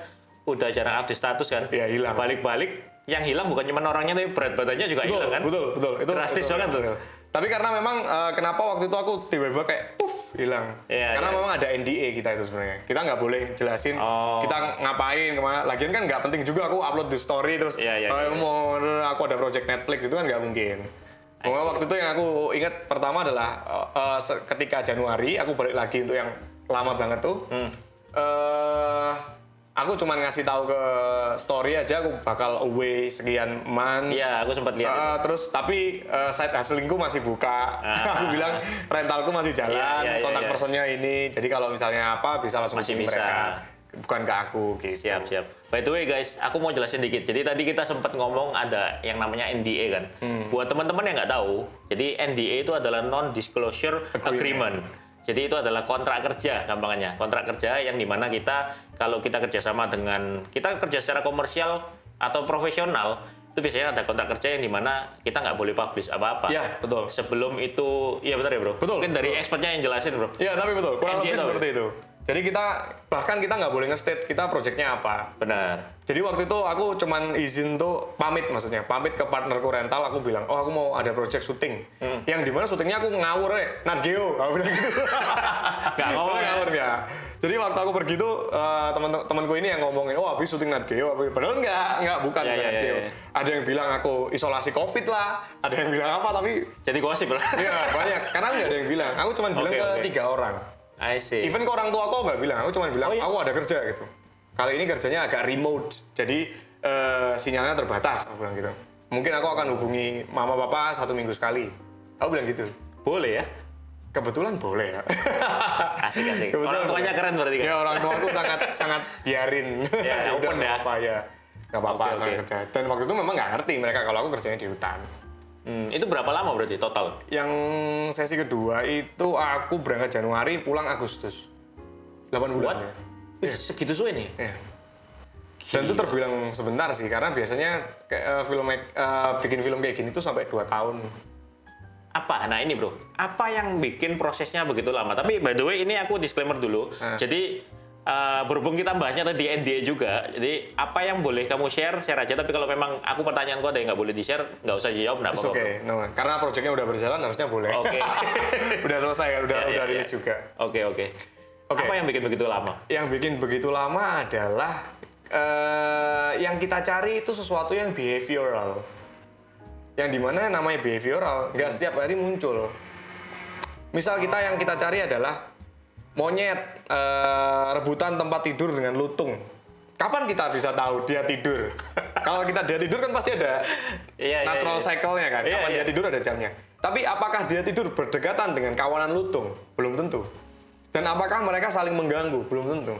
udah jarang update status kan. Iya, hilang. Balik-balik, yang hilang bukan cuma orangnya tapi berat badannya juga hilang kan? Betul. Itu drastis banget tuh. Tapi karena memang kenapa waktu itu aku tiba-tiba kayak hilang. Karena memang ada NDA kita itu sebenarnya. Kita nggak boleh jelasin kita ngapain kemana. Lagian kan nggak penting juga aku upload di story terus aku ada project Netflix itu kan nggak mungkin. Waktu itu yang aku ingat pertama adalah ketika Januari aku balik lagi untuk yang lama banget tuh. Aku cuma ngasih tahu ke story aja aku bakal away sekian months. Iya, aku sempat lihat. Terus tapi side hustlingku masih buka. Aku bilang rentalku masih jalan, kontak personnya ini. Jadi kalau misalnya apa bisa langsung masih hubungi bisa. mereka. Bukan ke aku gitu. Siap. By the way guys, aku mau jelasin dikit. Jadi tadi kita sempat ngomong ada yang namanya NDA kan. Buat teman-teman yang nggak tahu, jadi NDA itu adalah non-disclosure agreement. Jadi itu adalah kontrak kerja gampangannya. Kontrak kerja yang dimana kalau kita kerjasama kita kerja secara komersial atau profesional, itu biasanya ada kontrak kerja yang dimana kita nggak boleh publish apa-apa. Iya, betul. Sebelum itu, iya betul ya bro? Betul. Mungkin dari expertnya yang jelasin bro. Iya, tapi betul. Kurang lebih seperti itu. Jadi bahkan kita nggak boleh nge-state kita projectnya apa. Benar. Jadi waktu itu aku cuman izin tuh pamit ke partnerku rental, aku bilang, oh aku mau ada project syuting. Yang dimana syutingnya aku ngawur Nat Geo, aku bilang gitu. Nggak ngomong ya? Ngawur ya. Jadi waktu aku pergi tuh teman-temanku ini yang ngomongin, oh habis syuting Nat Geo, padahal bukan Ya, Nat Geo. ya. Ada yang bilang aku isolasi COVID lah, ada yang bilang apa tapi Jadi gosip lah. iya banyak. Karena nggak ada yang bilang, aku cuman bilang ke 3 orang. I see. Even ke orang tua aku nggak bilang, aku cuma bilang, Oh, iya? aku ada kerja gitu. Kali ini kerjanya agak remote, jadi sinyalnya terbatas, aku bilang gitu. Mungkin aku akan hubungi mama papa 1 minggu sekali. Aku bilang gitu. Boleh ya? Kebetulan boleh ya. Asik. Kebetulan Orang tuanya boleh. keren berarti kan? Ya orang tua aku sangat biarin. Ya, Udah open nggak ya. apa ya. Nggak apa-apa Oke, saya oke. kerja. Dan waktu itu memang nggak ngerti mereka kalau aku kerjanya di hutan. Itu berapa lama berarti total? Yang sesi kedua itu aku berangkat Januari, pulang Agustus. 8 bulan. What? Wih, segitu suwe nih? Ya. Dan itu terbilang sebentar sih, karena biasanya bikin film kayak gini tuh sampai 2 tahun. Apa? Nah ini bro, apa yang bikin prosesnya begitu lama? Tapi by the way ini aku disclaimer dulu. Jadi berhubung kita bahasnya tadi NDA juga, jadi apa yang boleh kamu share aja. Tapi kalau memang aku pertanyaanku ada yang nggak boleh di-share, nggak usah dijawab, nggak apa-apa. Oke, no. Karena proyeknya udah berjalan harusnya boleh. Oke. Udah selesai kan, udah rilis juga. Oke. Apa yang bikin begitu lama? Yang bikin begitu lama adalah yang kita cari itu sesuatu yang behavioral. Yang dimana namanya behavioral nggak setiap hari muncul. Misal yang kita cari adalah monyet rebutan tempat tidur dengan lutung. Kapan kita bisa tahu dia tidur? Kalau dia tidur kan pasti ada natural cycle-nya kan. Kapan dia tidur ada jamnya. Tapi apakah dia tidur berdekatan dengan kawanan lutung? Belum tentu. Dan apakah mereka saling mengganggu? Belum tentu.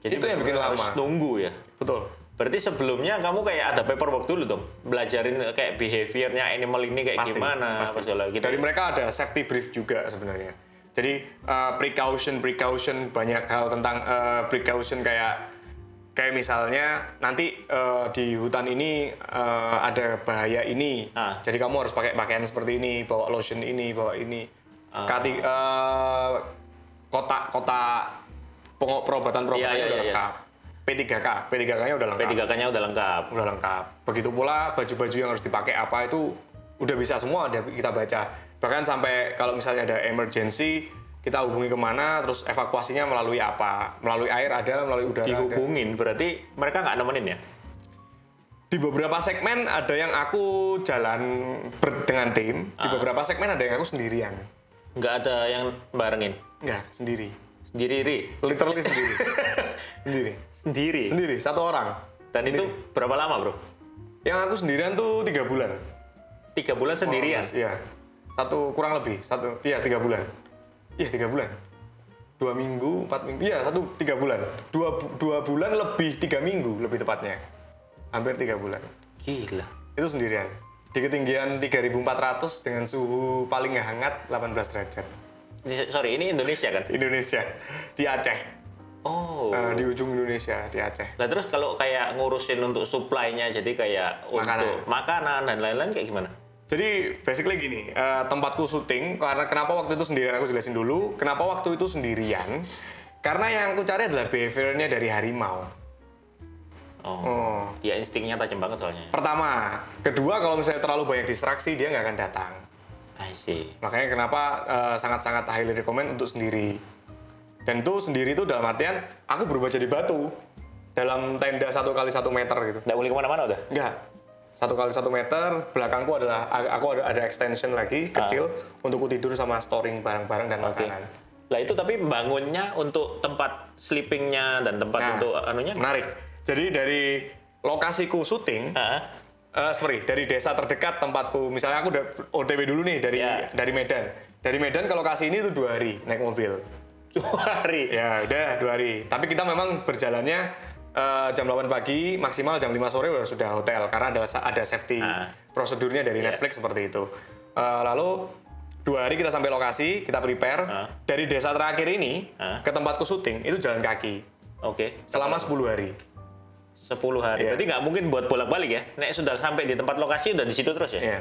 Jadi itu yang bikin lama. harus nunggu ya. Betul. Berarti sebelumnya kamu kayak ada paperwork dulu dong, belajarin kayak behaviornya animal ini kayak gimana, Pasti. gitu. Dari mereka ada safety brief juga sebenarnya. Jadi precaution banyak hal tentang precaution kayak misalnya nanti di hutan ini ada bahaya ini. Jadi kamu harus pakai pakaian seperti ini, bawa lotion ini, bawa ini. Kotak perobatan-perobatannya udah lengkap. P3K-nya udah lengkap. P3K-nya udah lengkap. Udah lengkap. Begitu pula baju-baju yang harus dipakai apa itu udah bisa semua kita baca. Bahkan sampai kalau misalnya ada emergency, kita hubungi kemana, terus evakuasinya melalui apa? Melalui air ada, melalui udara Dihubungin, ada. berarti mereka nggak nemenin ya? Di beberapa segmen ada yang aku jalan dengan tim, di beberapa segmen ada yang aku sendirian. Nggak ada yang barengin? Enggak, sendiri. Sendiri? Literally sendiri. Sendiri? Sendiri, 1 orang. Dan itu berapa lama bro? Yang aku sendirian tuh 3 bulan. 3 bulan sendirian? Iya. Kurang lebih. 3 bulan. Iya, 3 bulan. 2 minggu, 4 minggu. Iya, 3 bulan. 2 bulan lebih 3 minggu lebih tepatnya. Hampir 3 bulan. Gila. Itu sendirian. Di ketinggian 3.400 dengan suhu paling hangat 18 derajat. Sorry, ini Indonesia kan? Indonesia. Di Aceh. Oh. Di ujung Indonesia, di Aceh. Nah terus kalau kayak ngurusin untuk supply-nya, jadi kayak untuk makanan dan lain-lain kayak gimana? Jadi basically gini, tempatku syuting, karena kenapa waktu itu sendirian aku jelasin dulu, kenapa waktu itu sendirian, karena yang aku cari adalah behaviornya dari harimau. Dia instingnya tajam banget soalnya. Pertama, kedua kalau misalnya terlalu banyak distraksi dia nggak akan datang. I see. Makanya kenapa sangat-sangat highly recommend untuk sendiri. Dan itu sendiri itu dalam artian aku berubah jadi batu dalam tenda 1 kali 1 meter gitu. Nggak boleh kemana-mana udah? Enggak. 1 kali 1 meter, belakangku adalah aku ada extension lagi kecil untuk aku tidur sama storing barang-barang dan makanan. Lah itu tapi bangunnya untuk tempat sleepingnya dan tempat untuk anunya? Menarik. Jadi dari lokasiku syuting, dari desa terdekat tempatku, misalnya aku udah OTW dulu nih dari Medan. Dari Medan ke lokasi ini itu 2 hari naik mobil. 2 hari? Ya udah 2 hari. Tapi kita memang berjalannya jam 8 pagi, maksimal jam 5 sore sudah hotel. Karena ada safety prosedurnya dari Netflix seperti itu. Lalu 2 hari kita sampai lokasi, kita prepare. Dari desa terakhir ini ke tempatku syuting, itu jalan kaki. Oke. Selama 10 hari. 10 hari. Berarti nggak mungkin buat bolak-balik ya? Nek sudah sampai di tempat lokasi udah di situ terus ya? Iya.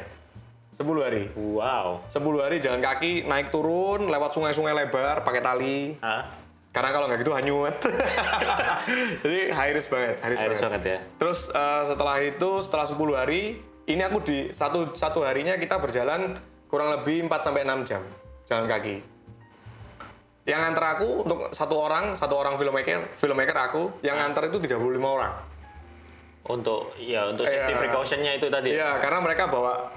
10 hari. Wow. 10 hari jalan kaki, naik turun, lewat sungai-sungai lebar, pakai tali. Karena kalau nggak gitu hanyut. Jadi high risk banget, High risk banget ya. Terus setelah 10 hari, ini aku di satu harinya kita berjalan kurang lebih 4 sampai 6 jam jalan kaki. Yang nganter aku untuk satu orang filmmaker aku, yang nganter itu 35 orang. Untuk safety precaution-nya itu tadi. Iya, karena mereka bawa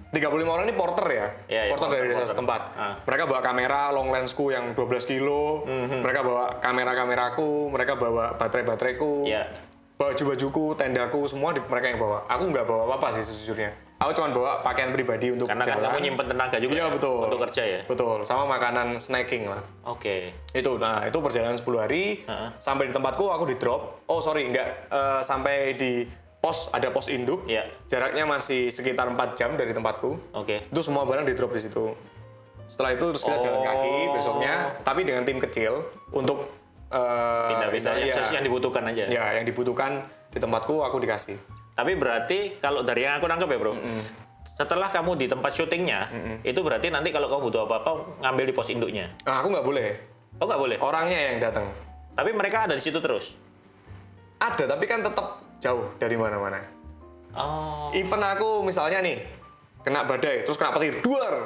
35 orang ini porter ya, porter dari desa setempat. Mereka bawa kamera long lensku yang 12 kilo, mereka bawa kameraku, mereka bawa bateraiku, baju-bajuku, tendaku, semua mereka yang bawa. Aku nggak bawa apa-apa sih sejujurnya. Aku cuma bawa pakaian pribadi untuk karena jalan. Karena kan kamu nyimpen tenaga juga ya, betul. Untuk kerja ya? Betul, sama makanan snacking lah. Oke. Itu perjalanan 10 hari, sampai di tempatku aku di drop. Oh sorry, sampai di ada pos induk, jaraknya masih sekitar 4 jam dari tempatku. Itu semua barang di drop di situ. Setelah itu terus kita jalan kaki besoknya, tapi dengan tim kecil untuk pindah-pindah yang dibutuhkan aja. Ya, yang dibutuhkan di tempatku aku dikasih. Tapi berarti kalau dari yang aku nangkep ya bro, setelah kamu di tempat syutingnya, itu berarti nanti kalau kamu butuh apa-apa ngambil di pos induknya. Nah, aku nggak boleh. Oh nggak boleh? Orangnya yang datang. Tapi mereka ada di situ terus? Ada, tapi kan tetap jauh dari mana-mana. Oh. Even aku misalnya nih kena badai, terus kena petir,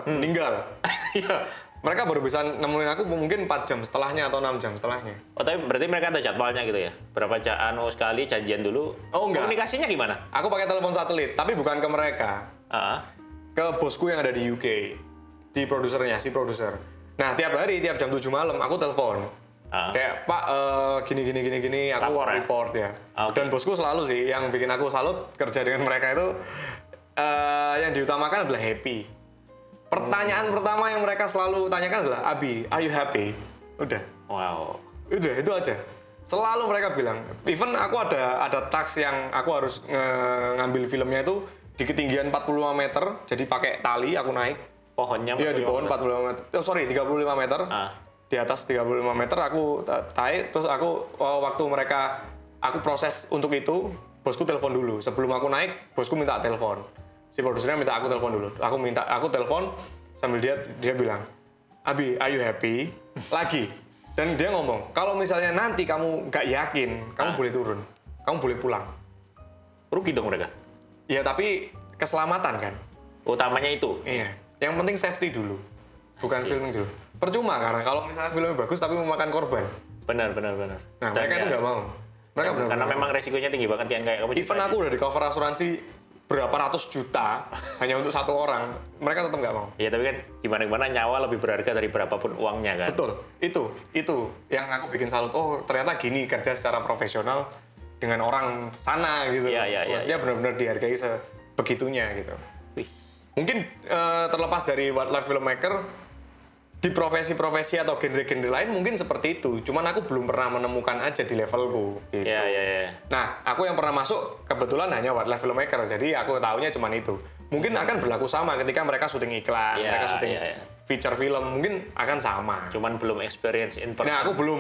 meninggal. Iya. Mereka baru bisa nemuin aku mungkin 4 jam setelahnya atau 6 jam setelahnya. Oh, tapi berarti mereka ada jadwalnya gitu ya? Berapa sekali janjian dulu? Oh, enggak. Komunikasinya gimana? Aku pakai telepon satelit, tapi bukan ke mereka. Ke bosku yang ada di UK. Di si produser. Nah, tiap hari, tiap jam 7 malam aku telepon. Kayak, Pak, gini, aku report ya. Dan bosku selalu sih, yang bikin aku salut kerja dengan mereka itu, yang diutamakan adalah happy. Pertanyaan pertama yang mereka selalu tanyakan adalah, Abi, are you happy? Udah. Wow. Udah, itu aja. Selalu mereka bilang. Even aku ada task yang aku harus ngambil filmnya itu di ketinggian 45 meter, jadi pakai tali aku naik. Pohonnya? Iya, di pohon 45 meter. Oh, sorry, 35 meter. Di atas 35 meter aku naik, terus waktu aku proses untuk itu, bosku telepon dulu. Sebelum aku naik, bosku minta telepon. Si produsernya minta aku telepon dulu. Aku telepon sambil dia bilang, Abi, are you happy? Lagi. Dan dia ngomong, kalau misalnya nanti kamu nggak yakin, kamu boleh turun. Kamu boleh pulang. Rugi dong mereka? Ya, tapi keselamatan kan. Utamanya itu? Iya. Yang penting safety dulu. Bukan filming dulu. Percuma karena kalau misalnya filmnya bagus tapi memakan korban. Benar. Nah, mereka itu nggak mau. Mereka karena memang resikonya tinggi banget yang kayak kamu. Even aku udah di cover asuransi berapa ratus juta hanya untuk satu orang, mereka tetap nggak mau. Iya, tapi kan gimana nyawa lebih berharga dari berapapun uangnya kan. Betul, itu yang aku bikin salut. Oh, ternyata gini kerja secara profesional dengan orang sana gitu. Maksudnya benar-benar dihargai sebegitunya gitu. Wih. Mungkin terlepas dari wildlife filmmaker, di profesi-profesi atau genre-genre lain mungkin seperti itu. Cuman aku belum pernah menemukan aja di levelku. Gitu. Iya. Nah, aku yang pernah masuk kebetulan hanya wildlife filmmaker. Jadi aku tahunya cuman itu. Mungkin akan berlaku sama ketika mereka syuting iklan, mereka syuting feature film, mungkin akan sama. Cuman belum experience in person. Nah, aku belum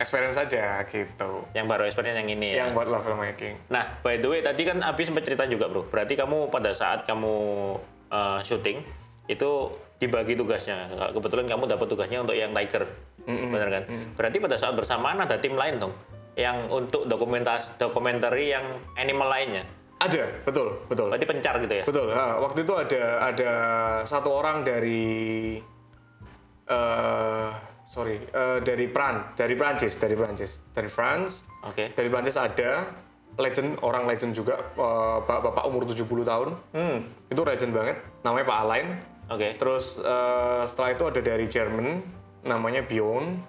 experience aja gitu. Yang baru experience yang ini ya. Yang wildlife filmmaking. Nah, by the way tadi kan Abi sempat cerita juga, Bro. Berarti kamu pada saat kamu syuting itu dibagi tugasnya. Kebetulan kamu dapat tugasnya untuk yang Tiger, benar kan? Berarti pada saat bersamaan ada tim lain dong, yang untuk dokumentari yang animal lainnya. Ada, betul. Berarti pencar gitu ya? Betul. Nah, waktu itu ada satu orang dari dari Prancis. Dari France. Oke. Dari Prancis ada orang legend juga, bapak umur 70 tahun. Itu legend banget, namanya Pak Alain. Oke. Terus setelah itu ada dari Jerman, namanya Bjorn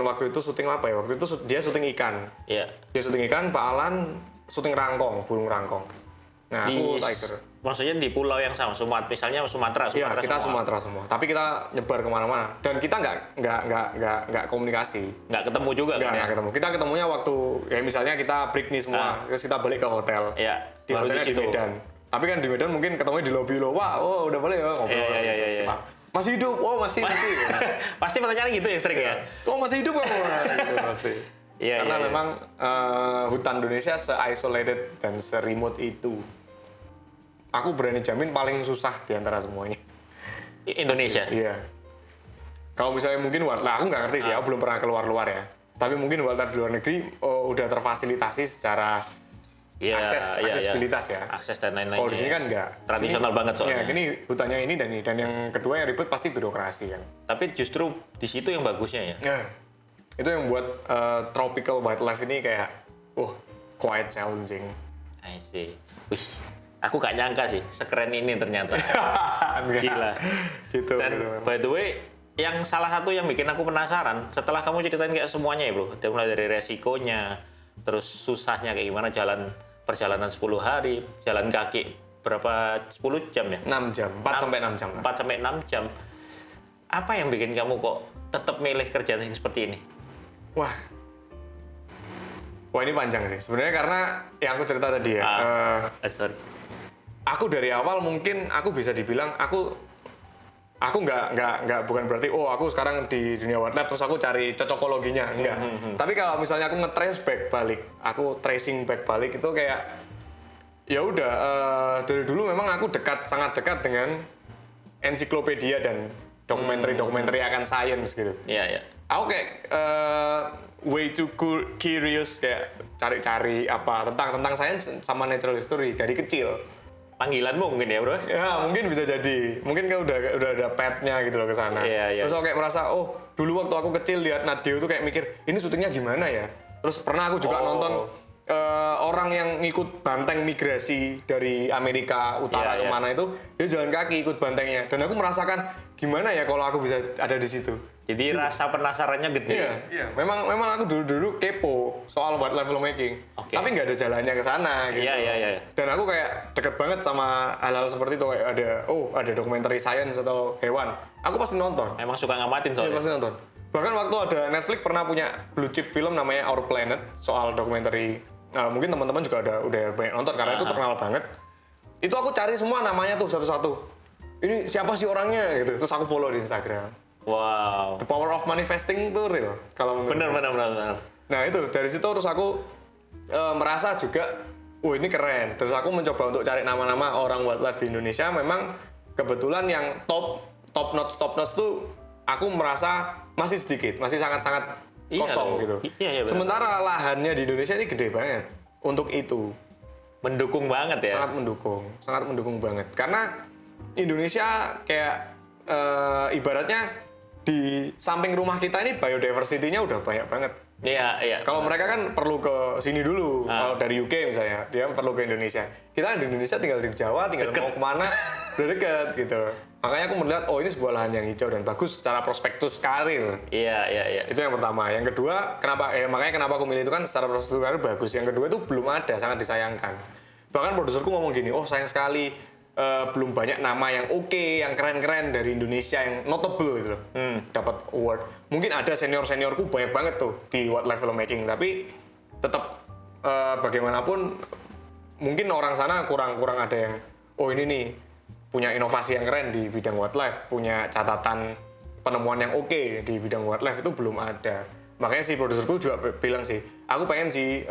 waktu itu syuting apa ya? Waktu itu dia syuting ikan. Iya. Dia syuting ikan, Pak Alan syuting burung rangkong. Nah, aku Tiger. Maksudnya di pulau yang sama, misalnya Sumatera. Iya, kita Sumatera semua. Tapi kita nyebar kemana-mana. Dan kita nggak komunikasi. Nggak ketemu juga kan ya? Nggak ketemu. Kita ketemunya waktu, ya misalnya kita break nih semua, terus kita balik ke hotel. Iya. Di hotelnya di Medan. Tapi kan di Medan mungkin ketemunya di lobby lo. Wah, udah boleh ya ngobrol. Iya. Masih hidup? Oh, masih. Pasti pertanyaan gitu ya sering ya? Oh, masih hidup kamu? Gitu pasti. Karena memang hutan Indonesia se-isolated dan se-remote itu. Aku berani jamin paling susah di antara semuanya. Indonesia? Iya. Kalau misalnya mungkin aku nggak ngerti sih, aku belum pernah keluar ya. Tapi mungkin wildlife di luar negeri udah terfasilitasi secara aksesibilitas ya. Akses dan lain-lain. Kalau di sini kan nggak. Tradisional banget soalnya. Ya, ini hutannya ini dan yang kedua yang ribet pasti birokrasi kan. Tapi justru di situ yang bagusnya ya. Itu yang buat tropical wildlife ini kayak quite challenging. I see. Wih, aku gak nyangka sih sekeren ini ternyata. Gila. Gitu. Dan by the way, yang salah satu yang bikin aku penasaran setelah kamu ceritain kayak semuanya ya bro, mulai dari resikonya, terus susahnya kayak gimana perjalanan 10 hari, jalan kaki berapa 10 jam ya? 6 jam, 4 sampai 6 jam. 4 sampai 6 jam. Apa yang bikin kamu kok tetap milih kerjaan yang seperti ini? Wah ini panjang sih. Sebenarnya karena yang aku cerita tadi ya. Sorry. Aku dari awal mungkin aku bisa dibilang aku nggak bukan berarti aku sekarang di dunia wildlife terus aku cari cocokologinya, enggak. Tapi kalau misalnya aku tracing back balik itu kayak ya udah dari dulu memang aku sangat dekat dengan ensiklopedia dan dokumenter akan science gitu. Iya. Aku kayak way too curious, kayak cari-cari apa tentang sains sama natural history dari kecil. Panggilanmu mungkin ya bro? Ya mungkin bisa jadi, mungkin kan udah ada petnya gitu loh ke sana. Iya. Terus aku kayak merasa dulu waktu aku kecil lihat Nat Geo tuh kayak mikir ini syutingnya gimana ya. Terus pernah aku juga nonton orang yang ngikut banteng migrasi dari Amerika Utara kemana itu, dia jalan kaki ikut bantengnya, dan aku merasakan gimana ya kalau aku bisa ada di situ. Jadi rasa penasarannya gede. Iya. Memang aku dulu kepo soal wildlife filmmaking. Tapi nggak ada jalannya ke sana gitu. Iya. Dan aku kayak deket banget sama hal-hal seperti itu, kayak ada dokumenter science atau hewan. Aku pasti nonton. Emang suka ngamatin Iya, soalnya. pasti nonton. Bahkan waktu ada Netflix pernah punya blue chip film namanya Our Planet soal dokumenter. Mungkin teman-teman juga udah banyak nonton karena itu terkenal banget. Itu aku cari semua namanya tuh satu-satu. Ini siapa sih orangnya gitu. Terus aku follow di Instagram. Wow. The power of manifesting itu real kalau Benar. Nah itu dari situ terus aku merasa juga, ini keren. Terus aku mencoba untuk cari nama-nama orang wildlife di Indonesia. Memang kebetulan yang top notch tuh aku merasa masih sedikit, masih sangat kosong gitu. Iya, sementara lahannya di Indonesia ini gede banget untuk itu. Mendukung banget ya. Sangat mendukung banget. Karena Indonesia kayak ibaratnya di samping rumah kita ini biodiversity-nya udah banyak banget. Iya. Kalau mereka kan perlu ke sini dulu. Kalau dari UK misalnya, dia perlu ke Indonesia. Kita di Indonesia tinggal di Jawa, tinggal mau kemana, udah deket gitu. Makanya aku melihat, ini sebuah lahan yang hijau dan bagus secara prospektus karir. Iya. Itu yang pertama. Yang kedua, makanya kenapa aku milih itu kan secara prospektus karir bagus. Yang kedua itu belum ada, sangat disayangkan. Bahkan produserku ngomong gini, sayang sekali. Belum banyak nama yang yang keren-keren dari Indonesia yang notable gitu loh, dapat award. Mungkin ada seniorku banyak banget tuh di wildlife filmmaking, tapi tetap bagaimanapun mungkin orang sana kurang ada yang ini nih punya inovasi yang keren di bidang wildlife, punya catatan penemuan yang di bidang wildlife itu belum ada. Makanya si produserku juga bilang sih, aku pengen sih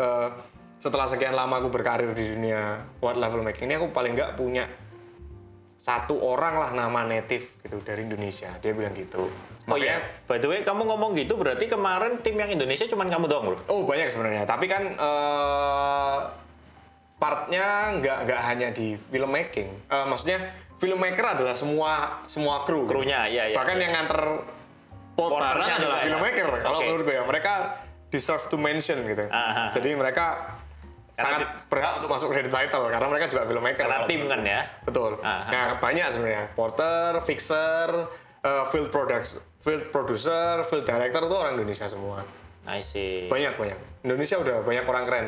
setelah sekian lama aku berkarir di dunia wildlife filmmaking ini, aku paling nggak punya satu orang lah nama native gitu dari Indonesia. Dia bilang gitu. Makanya, by the way, kamu ngomong gitu berarti kemarin tim yang Indonesia cuma kamu doang loh? Banyak sebenarnya. Tapi kan partnya nggak hanya di filmmaking. Maksudnya filmmaker adalah semua kru. Krunya, iya. Bahkan yang nganter barang adalah filmmaker. Kalau menurut gue ya, mereka deserve to mention gitu. Jadi mereka sangat berhak untuk masuk credit title karena mereka juga filmmaker. Karena tim kan ya. Betul. Nah, banyak sebenarnya. Porter, fixer, field producer, field director itu orang Indonesia semua. I see. Banyak. Indonesia udah banyak orang keren.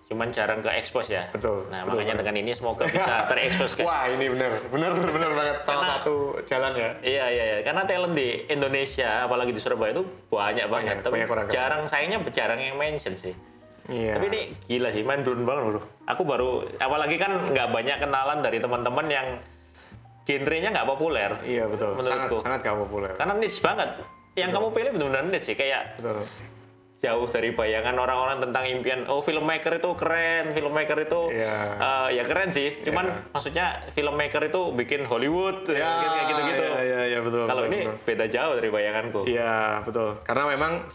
Cuman jarang ke expose ya. Betul. Nah, makanya dengan ini semoga bisa terekspos kan. Wah, ini benar banget salah satu jalan ya. Iya. Karena talent di Indonesia, apalagi di Surabaya itu banyak banget. Tapi sayangnya jarang yang mention sih. Iya. Tapi ini gila sih, main blown banget bro. Aku baru, apalagi kan nggak banyak kenalan dari teman-teman yang genrenya nggak populer. Iya betul. Sangat nggak populer. Karena niche banget. Yang kamu pilih benar-benar niche sih, kayak betul. jauh dari bayangan orang-orang tentang impian. Oh, filmmaker itu keren, filmmaker itu ya keren sih. Cuman maksudnya filmmaker itu bikin Hollywood, kayak gitu-gitu. Iya, betul. Kalau ini betul. beda jauh dari bayanganku. Iya, betul. Karena memang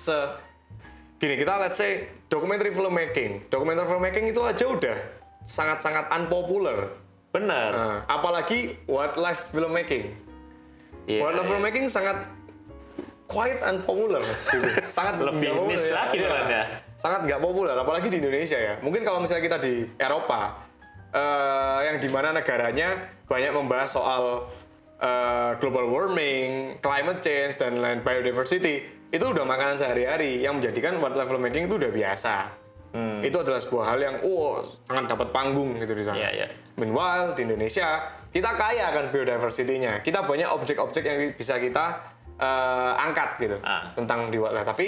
gini, kita let's say documentary filmmaking itu aja udah sangat-sangat unpopular. Benar. Nah, apalagi wildlife filmmaking. Wildlife filmmaking sangat quite unpopular gitu. Sangat lebih niche lagi ya. Sangat nggak populer, apalagi di Indonesia ya. Mungkin kalau misalnya kita di Eropa, yang dimana negaranya banyak membahas soal global warming, climate change, dan lain biodiversity, itu udah makanan sehari-hari yang menjadikan wildlife filmmaking itu udah biasa. Itu adalah sebuah hal yang sangat dapat panggung gitu di sana. Meanwhile di Indonesia kita kaya akan biodiversity-nya. Kita banyak objek-objek yang bisa kita angkat gitu tentang di wildlife. Tapi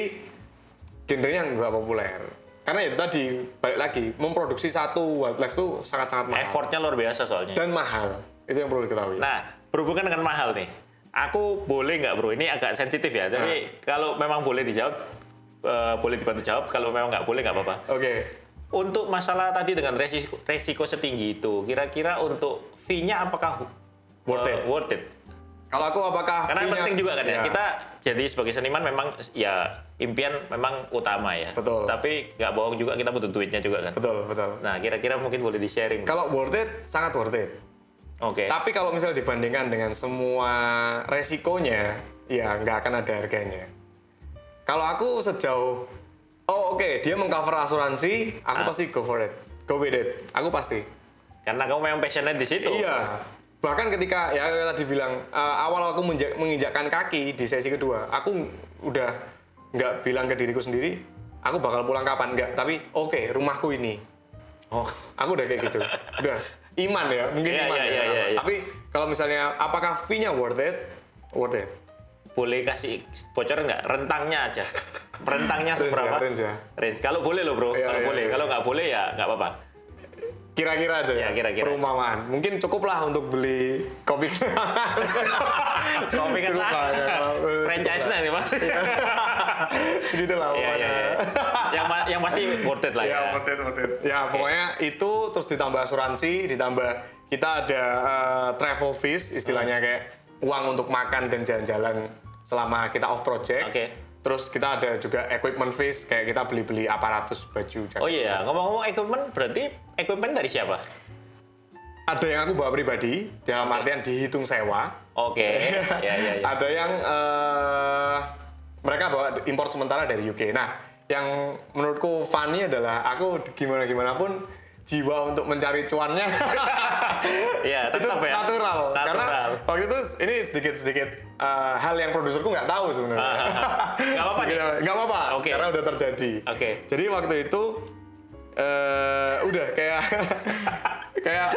genrenya nggak populer. Karena itu tadi balik lagi memproduksi satu wildlife itu sangat-sangat mahal. Effortnya luar biasa soalnya. Dan mahal. Itu yang perlu diketahui. Nah, berhubungan dengan mahal nih. Aku boleh nggak bro? Ini agak sensitif ya. Tapi kalau memang boleh dijawab. Boleh dibantu jawab, kalau memang nggak boleh nggak apa-apa. Oke. Untuk masalah tadi dengan resiko setinggi itu, kira-kira untuk fee-nya apakah worth it? Kalau aku apakah karena fee-nya, penting juga kan ya, kita jadi sebagai seniman memang ya impian memang utama ya. Betul. Tapi nggak bohong juga kita butuh duitnya juga kan. Betul. Nah kira-kira mungkin boleh di-sharing. Kalau worth it, sangat worth it. Oke. Tapi kalau misalnya dibandingkan dengan semua resikonya, ya nggak akan ada harganya. Kalau aku sejauh, dia mengcover asuransi, aku pasti go for it, go with it, aku pasti. Karena kamu memang passionate di situ. Iya. Bahkan ketika ya tadi bilang awal aku menginjakkan kaki di sesi kedua, aku udah nggak bilang ke diriku sendiri, aku bakal pulang kapan tapi rumahku ini. Aku udah kayak gitu, udah iman ya, mungkin iman ya. Tapi kalau misalnya apakah fee-nya worth it? Worth it. Boleh kasih bocor nggak? Rentangnya aja. Rentangnya seberapa? Range. Kalau boleh loh bro, kalau boleh. Kalau nggak boleh ya nggak apa-apa. Kira-kira aja ya, kira-kira. Perumpamaan. Mungkin cukup lah untuk beli kopi kenangan. Kopi kenangan. Franchise-nya nih mas. Segitulah pokoknya. Yang pasti worth it lah ya. Worth it. Ya pokoknya itu terus ditambah asuransi, ditambah kita ada travel fees, istilahnya kayak uang untuk makan dan jalan-jalan selama kita off project. Terus kita ada juga equipment fees, kayak kita beli-beli aparatus baju. Oh iya, ngomong-ngomong equipment, berarti equipment dari siapa? Ada yang aku bawa pribadi, dalam artian dihitung sewa. Ya. Ada yang mereka bawa import sementara dari UK. Nah, yang menurutku funny adalah aku gimana pun jiwa untuk mencari cuannya ya, itu natural. Karena waktu itu ini sedikit hal yang produserku nggak tahu sebenarnya. Nggak apa-apa karena udah terjadi. Jadi waktu itu udah kayak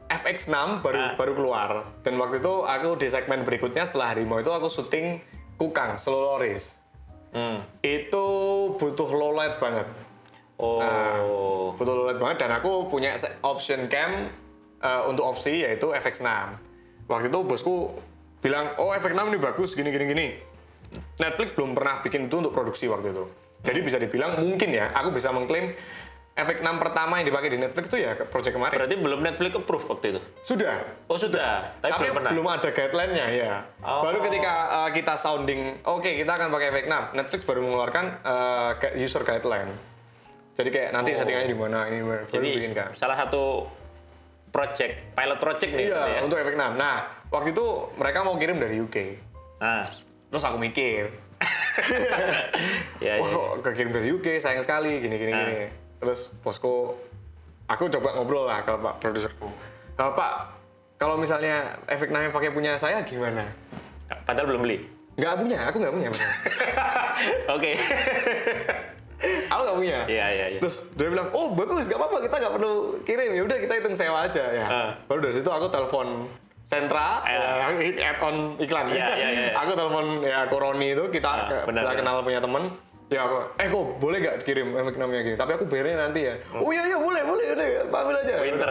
FX6 baru keluar, dan waktu itu aku di segmen berikutnya setelah Harimau itu aku syuting Kukang Slow Loris. Itu butuh low light banget. Butuh low light banget, dan aku punya option cam untuk opsi yaitu FX6. Waktu itu bosku bilang, FX6 ini bagus gini. Netflix belum pernah bikin itu untuk produksi waktu itu. Jadi bisa dibilang mungkin ya aku bisa mengklaim FX6 pertama yang dipakai di Netflix itu ya project kemarin. Berarti belum Netflix approve waktu itu? Sudah. Sudah. Tapi belum ada guideline-nya ya. Baru ketika kita sounding, kita akan pakai FX6, Netflix baru mengeluarkan user guideline. Jadi kayak nanti settingannya di mana, ini baru bikinkan. Salah satu pilot project nih. Iya, untuk FX6. Nah, waktu itu mereka mau kirim dari UK. Terus aku mikir, kekirim dari UK, sayang sekali, gini. Terus bosku, aku coba ngobrol lah ke Pak produserku. Pak, kalau misalnya FX6 yang pakai punya saya gimana? Padahal belum beli? Aku nggak punya. Aku nggak punya. Iya. Terus dia bilang, bagus, nggak apa-apa, kita nggak perlu kirim, ya udah kita hitung sewa aja ya. Baru dari situ aku telepon Sentra, add-on iklan. Iya. Aku telepon Koroni itu, kita kenal punya temen. Ya aku, kok boleh nggak kirim FX6-nya gini? Tapi aku bayarnya nanti ya. Iya boleh, udah ambil aja. Pinter.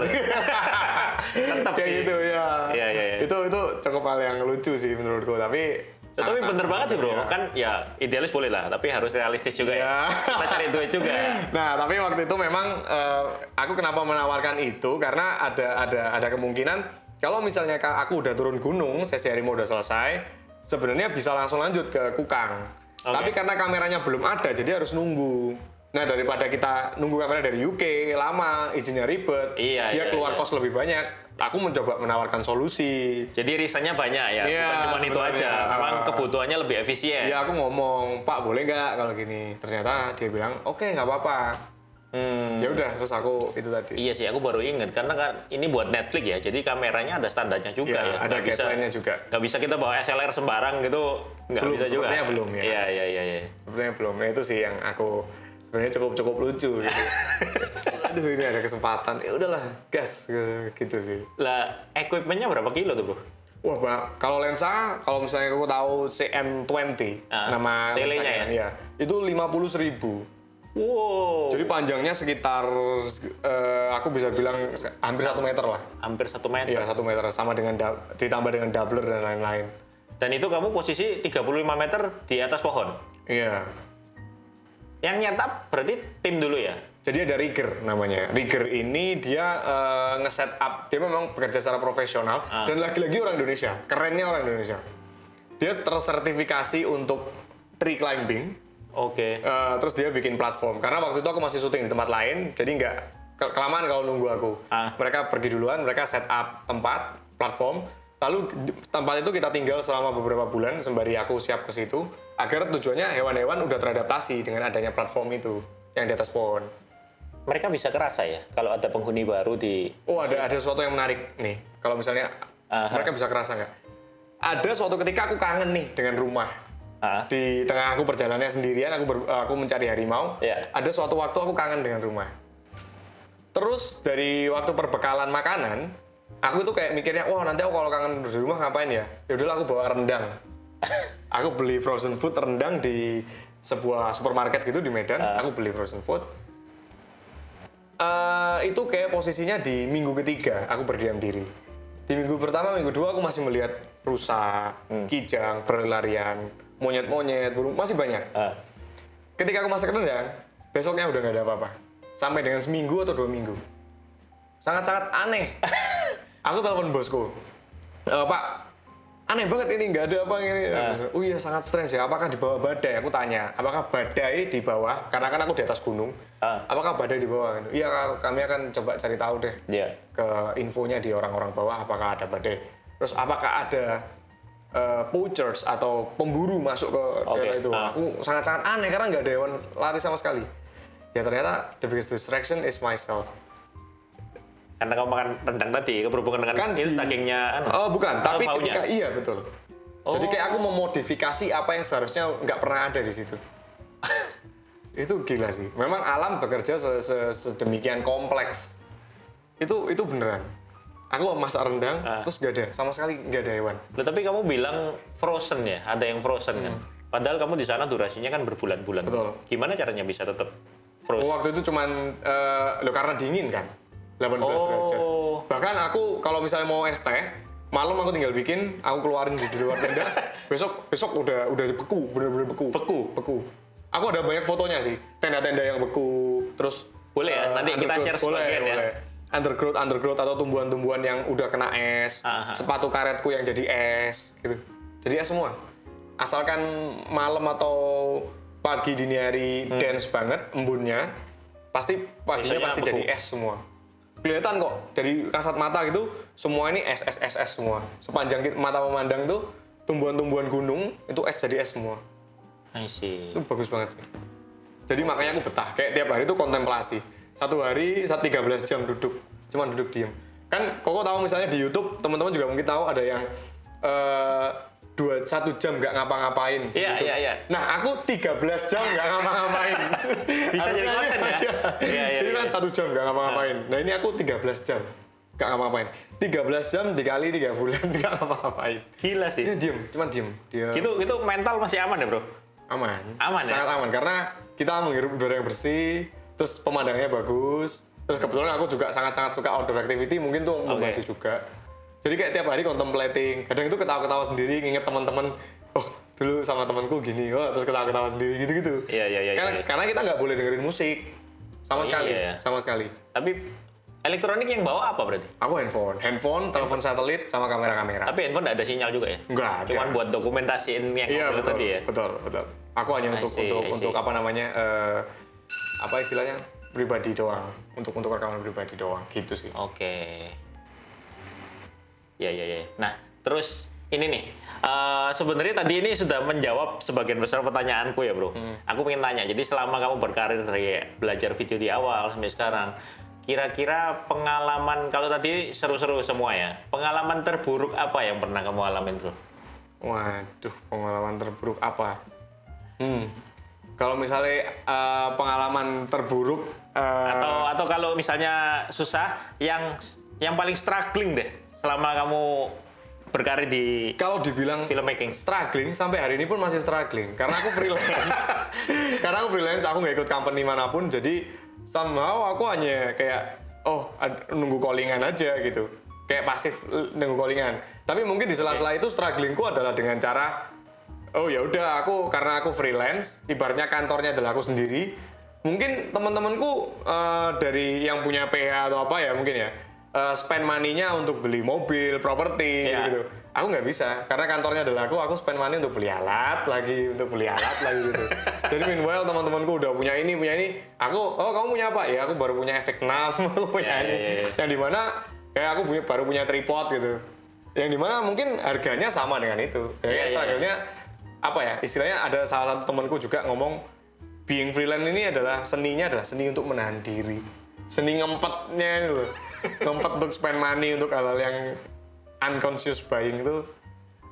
Tetap kayak gitu ya. Iya. Itu cukup hal yang lucu sih menurutku, tapi Tapi bener banget sih bro, kan ya idealis boleh lah, tapi harus realistis juga ya. Kita cari duit juga. Nah, tapi waktu itu memang aku kenapa menawarkan itu karena ada kemungkinan kalau misalnya aku udah turun gunung, sesi harimau udah selesai, sebenarnya bisa langsung lanjut ke Kukang. Tapi karena kameranya belum ada, jadi harus nunggu. Nah, daripada kita nunggu kamera dari UK lama, izinnya ribet, dia keluar kos lebih banyak. Aku mencoba menawarkan solusi. Jadi risetnya banyak ya, bukan cuma itu aja. Memang kebutuhannya lebih efisien. Ya aku ngomong, Pak boleh nggak kalau gini? Ternyata dia bilang, oke nggak apa-apa. Ya udah, terus aku itu tadi. Iya sih, aku baru inget karena kan ini buat Netflix ya, jadi kameranya ada standarnya juga ya. Ada guideline-nya juga. Nggak bisa kita bawa SLR sembarang gitu, nggak bisa juga. Sepertinya belum ya. Iya. Sebenarnya belum. Nah, itu sih yang aku sebenarnya cukup lucu gitu. Aduh ini ada kesempatan, ya udahlah gas gitu sih. Lah, equipmentnya berapa kilo tuh bro? Wah, Pak, kalau lensa, kalau misalnya aku tahu CN20, nama telenya ya, itu 50.000. Wow. Jadi panjangnya sekitar, aku bisa bilang hampir 1 meter lah. Hampir 1 meter? Iya, 1 meter, sama dengan ditambah dengan doubler dan lain-lain. Dan itu kamu posisi 35 meter di atas pohon? Iya. Yang nyetap berarti tim dulu ya? Jadi ada rigger namanya. Rigger ini dia nge-set up, dia memang bekerja secara profesional dan lagi-lagi orang Indonesia. Kerennya orang Indonesia. Dia tersertifikasi untuk tree climbing. Oke. Terus dia bikin platform. Karena waktu itu aku masih syuting di tempat lain, jadi nggak kelamaan kalau nunggu aku. Mereka pergi duluan, mereka set up tempat, platform. Lalu tempat itu kita tinggal selama beberapa bulan sembari aku siap ke situ. Agar tujuannya hewan-hewan udah teradaptasi dengan adanya platform itu yang di atas pohon. Mereka bisa kerasa ya kalau ada penghuni baru di... Oh, ada sesuatu yang menarik nih. Kalau misalnya mereka bisa kerasa nggak? Ada suatu ketika aku kangen nih dengan rumah. Di tengah aku perjalanannya sendirian, aku mencari harimau. Ada suatu waktu aku kangen dengan rumah. Terus dari waktu perbekalan makanan, aku tuh kayak mikirnya, wah nanti aku kalau kangen di rumah ngapain ya? Yaudahlah aku bawa rendang. Aku beli frozen food rendang di sebuah supermarket gitu di Medan. Aku beli frozen food. Itu kayak posisinya di minggu ketiga aku berdiam diri. Di minggu pertama, minggu kedua aku masih melihat rusa, kijang, berlarian, monyet-monyet, burung, masih banyak. Ketika aku masak rendang, besoknya udah nggak ada apa-apa. Sampai dengan seminggu atau 2 minggu. Sangat-sangat aneh. Aku telepon bosku, Pak, aneh banget ini, nggak ada apa ini. Oh iya, sangat strange ya. Apakah di bawah badai? Aku tanya, apakah badai di bawah? Karena kan aku di atas gunung. Apakah badai di bawah? Iya, kami akan coba cari tahu deh. Ke infonya di orang-orang bawah, apakah ada badai. Terus apakah ada poachers atau pemburu masuk ke daerah itu? Aku sangat-sangat aneh karena nggak ada hewan lari sama sekali. Ya ternyata the biggest distraction is myself. Karena kamu makan rendang tadi, berhubungan dengan Kan dagingnya. Bukan, tapi baunya. ketika iya betul. Jadi kayak aku memodifikasi apa yang seharusnya nggak pernah ada di situ. Itu gila sih. Memang alam bekerja sedemikian kompleks. Itu beneran. Aku masak rendang, terus nggak ada, sama sekali nggak ada hewan. Loh, tapi kamu bilang frozen ya, ada yang frozen kan? Padahal kamu di sana durasinya kan berbulan-bulan. Betul. Gimana caranya bisa tetap frozen? Waktu itu cuman karena dingin kan. 18 derajat. Bahkan aku kalau misalnya mau es teh, malam aku tinggal bikin, aku keluarin di luar tenda. besok udah beku, bener-bener beku. Beku. Aku ada banyak fotonya sih, tenda-tenda yang beku, terus boleh ya, nanti kita share sebagian ya. Undergrowth atau tumbuhan-tumbuhan yang udah kena es, sepatu karetku yang jadi es, gitu. Jadi es semua. Asalkan malam atau pagi dini hari dense banget embunnya, pasti paginya pasti jadi es semua. Kelihatan kok dari kasat mata gitu, semua ini es semua. Sepanjang mata memandang itu tumbuhan-tumbuhan gunung itu es jadi es semua. I see. Itu bagus banget sih. Jadi makanya aku betah. Kayak tiap hari itu kontemplasi. Satu hari 13 jam duduk, cuman duduk diem. Kan Koko tahu misalnya di YouTube teman-teman juga mungkin tahu ada yang 1 jam nggak ngapa-ngapain. Iya. Nah aku 13 jam nggak ngapa-ngapain. Bisa jadi konten ya? Iya. Ini kan 1 jam nggak ngapa-ngapain. Nah ini aku 13 jam nggak ngapa-ngapain. 13 jam dikali 3 bulan nggak ngapa-ngapain. Gila sih. Ini diem, cuman diem. Gitu mental masih aman ya bro? Aman ya? Sangat aman karena kita menghirup udara yang bersih, terus pemandangnya bagus, terus kebetulan aku juga sangat-sangat suka outdoor activity, mungkin tuh membantu juga. Jadi kayak tiap hari contemplating, kadang itu ketawa-ketawa sendiri, nginget teman-teman, oh dulu sama temanku gini, wah terus ketawa-ketawa sendiri gitu-gitu. Iya. Karena kita nggak boleh dengerin musik sama sekali, iya. sama sekali. Tapi elektronik yang bawa apa berarti? Aku handphone, telepon satelit sama kamera-kamera. Tapi handphone nggak ada sinyal juga ya? Nggak ada. Cuman buat dokumentasiin yang Iya mobil betul, tadi ya? betul. Aku hanya I see. untuk apa namanya, apa istilahnya, pribadi doang, untuk rekaman pribadi doang, gitu sih. Oke. Ya. Nah, terus ini nih, sebenarnya tadi ini sudah menjawab sebagian besar pertanyaanku ya bro. Aku pengen tanya, jadi selama kamu berkarir dari belajar video di awal sampai sekarang, kira-kira pengalaman, kalau tadi seru-seru semua ya, pengalaman terburuk apa yang pernah kamu alamin bro? Waduh, pengalaman terburuk apa? Kalau misalnya pengalaman terburuk Atau kalau misalnya susah, yang paling struggling deh selama kamu berkarir di kalau dibilang filmmaking. struggling sampai hari ini pun masih struggling karena aku freelance. Aku nggak ikut company manapun, jadi somehow aku hanya kayak nunggu callingan aja gitu, kayak pasif nunggu callingan. Tapi mungkin di sela-sela itu strugglingku adalah dengan cara ya udah, karena aku freelance, ibaratnya kantornya adalah aku sendiri. Mungkin teman-temanku dari yang punya PH atau apa ya mungkin ya, spend money-nya untuk beli mobil, properti gitu. Aku nggak bisa, karena kantornya adalah aku spend money untuk beli alat lagi gitu. Jadi meanwhile teman-temanku udah punya ini. Aku, kamu punya apa? Ya aku baru punya efek 6, aku punya ini. Yang dimana kayak aku baru punya tripod gitu. Yang dimana mungkin harganya sama dengan itu. Struggle-nya apa ya? Istilahnya ada salah satu temanku juga ngomong, being freelance ini adalah seni untuk menahan diri. Seni ngempetnya itu loh. Ngempet untuk spend money untuk hal-hal yang unconscious buying itu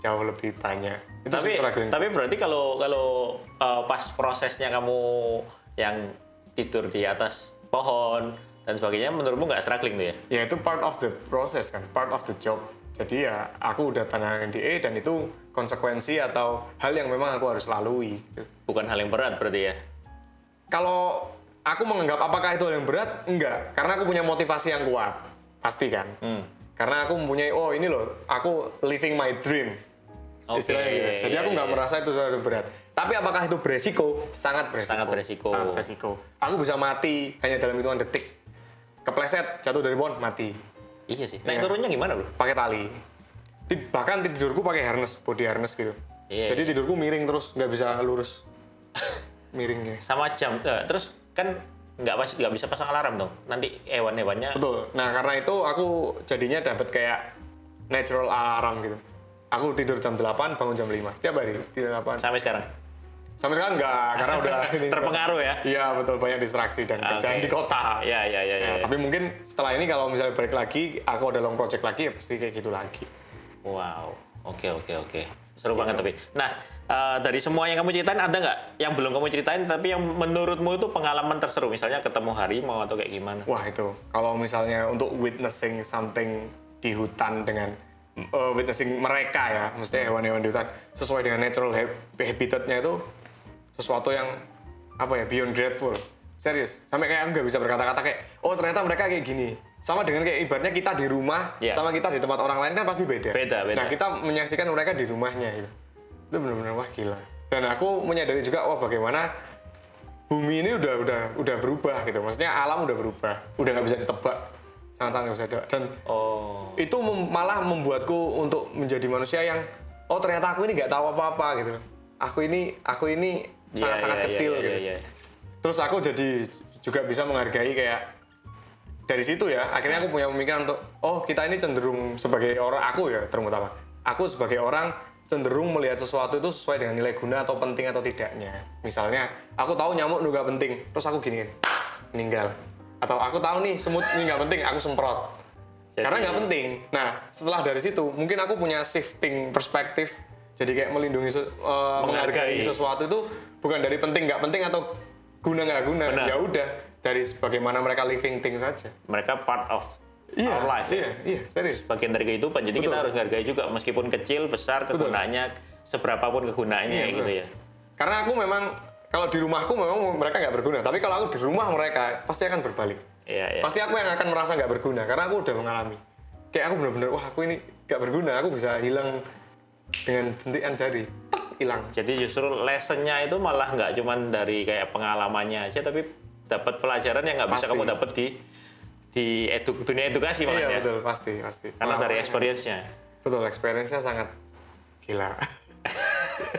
jauh lebih banyak. Itu Tapi berarti kalau pas prosesnya kamu yang tidur di atas pohon dan sebagainya, menurutmu nggak struggling tuh ya? Ya itu part of the process kan, part of the job. Jadi ya aku udah tanda NDA dan itu konsekuensi atau hal yang memang aku harus lalui gitu. Bukan hal yang berat berarti ya? Kalau aku menganggap apakah itu hal yang berat? Enggak, karena aku punya motivasi yang kuat, pasti kan. Karena aku mempunyai, ini loh, aku living my dream, istilahnya gitu. Jadi aku nggak merasa itu sesuatu berat. Tapi apakah itu beresiko? Sangat beresiko. Aku bisa mati hanya dalam hitungan detik. Kepleset, jatuh dari pohon, mati. Iya sih. Naik turunnya gimana bro? Pakai tali. Bahkan tidurku pakai harness, body harness gitu. Jadi tidurku miring terus, nggak bisa lurus. Miringnya. Sama jam. Terus kan nggak bisa pasang alarm dong. Nanti hewan-hewannya. Betul. Nah karena itu aku jadinya dapat kayak natural alarm gitu. Aku tidur jam 8, bangun jam 5. Setiap hari tidur 8. Sampai sekarang? Sampai sekarang enggak, karena udah ini. Terpengaruh ya? Iya betul, banyak distraksi dan kerjaan di kota. Iya. Tapi mungkin setelah ini kalau misalnya balik lagi, aku ada long project lagi, ya pasti kayak gitu lagi. Wow. Oke. Seru banget tapi. Nah, dari semua yang kamu ceritain, ada nggak yang belum kamu ceritain tapi yang menurutmu itu pengalaman terseru? Misalnya ketemu harimau atau kayak gimana? Wah itu, kalau misalnya untuk witnessing something di hutan dengan witnessing mereka ya, maksudnya hewan-hewan di hutan sesuai dengan natural habitatnya itu sesuatu yang apa ya, beyond grateful. Serius, sampai kayak aku nggak bisa berkata-kata kayak, ternyata mereka kayak gini. Sama dengan kayak ibaratnya kita di rumah, sama kita di tempat orang lain kan pasti beda. Beda. Nah kita menyaksikan mereka di rumahnya gitu. Itu benar-benar wah gila. Dan aku menyadari juga bagaimana bumi ini udah berubah gitu. Maksudnya alam udah berubah, udah nggak bisa ditebak, sangat-sangat nggak bisa ditebak. Dan itu malah membuatku untuk menjadi manusia yang ternyata aku ini nggak tahu apa-apa gitu. Aku ini sangat-sangat kecil gitu. Terus aku jadi juga bisa menghargai kayak dari situ ya. Akhirnya aku punya pemikiran untuk kita ini cenderung sebagai orang, aku ya terutama. Aku sebagai orang cenderung melihat sesuatu itu sesuai dengan nilai guna atau penting atau tidaknya. Misalnya, aku tahu nyamuk itu nggak penting, terus aku giniin, meninggal. Atau aku tahu nih semut ini nggak penting, aku semprot. Karena nggak penting. Nah, setelah dari situ, mungkin aku punya shifting perspektif. Jadi kayak melindungi, menghargai sesuatu itu bukan dari penting nggak penting atau guna nggak guna. Ya udah, dari bagaimana mereka living things saja. Mereka part of our life. Iya, serius. Bagian dari kehidupan. Jadi kita harus hargai juga meskipun kecil, besar, kegunaannya, seberapapun kegunaannya gitu ya. Karena aku memang, kalau di rumahku memang mereka nggak berguna. Tapi kalau aku di rumah mereka, pasti akan berbalik. Iya. Pasti aku yang akan merasa nggak berguna. Karena aku udah mengalami. Kayak aku bener-bener, aku ini nggak berguna. Aku bisa hilang dengan jentikan jari. hilang. Jadi justru lessonnya itu malah nggak cuman dari kayak pengalamannya aja, tapi dapat pelajaran yang nggak bisa Pasti. kamu dapat di dunia edukasi malah Iya ya. betul, pasti. Karena dari Pengalamannya. experience-nya. Betul, experience-nya sangat gila.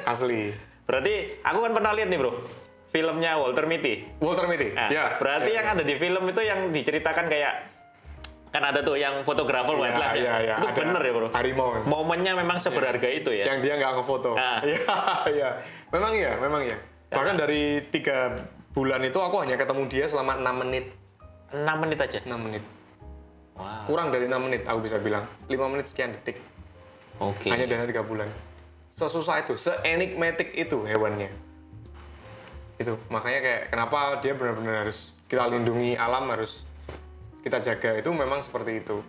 Asli. Berarti aku kan pernah lihat nih bro, filmnya Walter Mitty. Walter Mitty. Nah, Ya. berarti ya. yang ada di film itu yang diceritakan kayak kan ada tuh yang fotografer wildlife ya. Iya. Itu Ada bener ya bro. harimau. Momennya memang seberharga itu ya. Yang dia nggak ngefoto. Ah. Iya. Memang iya. Bahkan dari 3 bulan itu aku hanya ketemu dia selama 6 menit. 6 menit aja. 6 menit. Wow. Kurang dari 6 menit aku bisa bilang. 5 menit sekian detik. Oke. Hanya dalam 3 bulan. Sesusah itu, se-enigmatic itu hewannya. Itu makanya kayak kenapa dia benar-benar harus kita lindungi alam, harus kita jaga, itu memang seperti itu.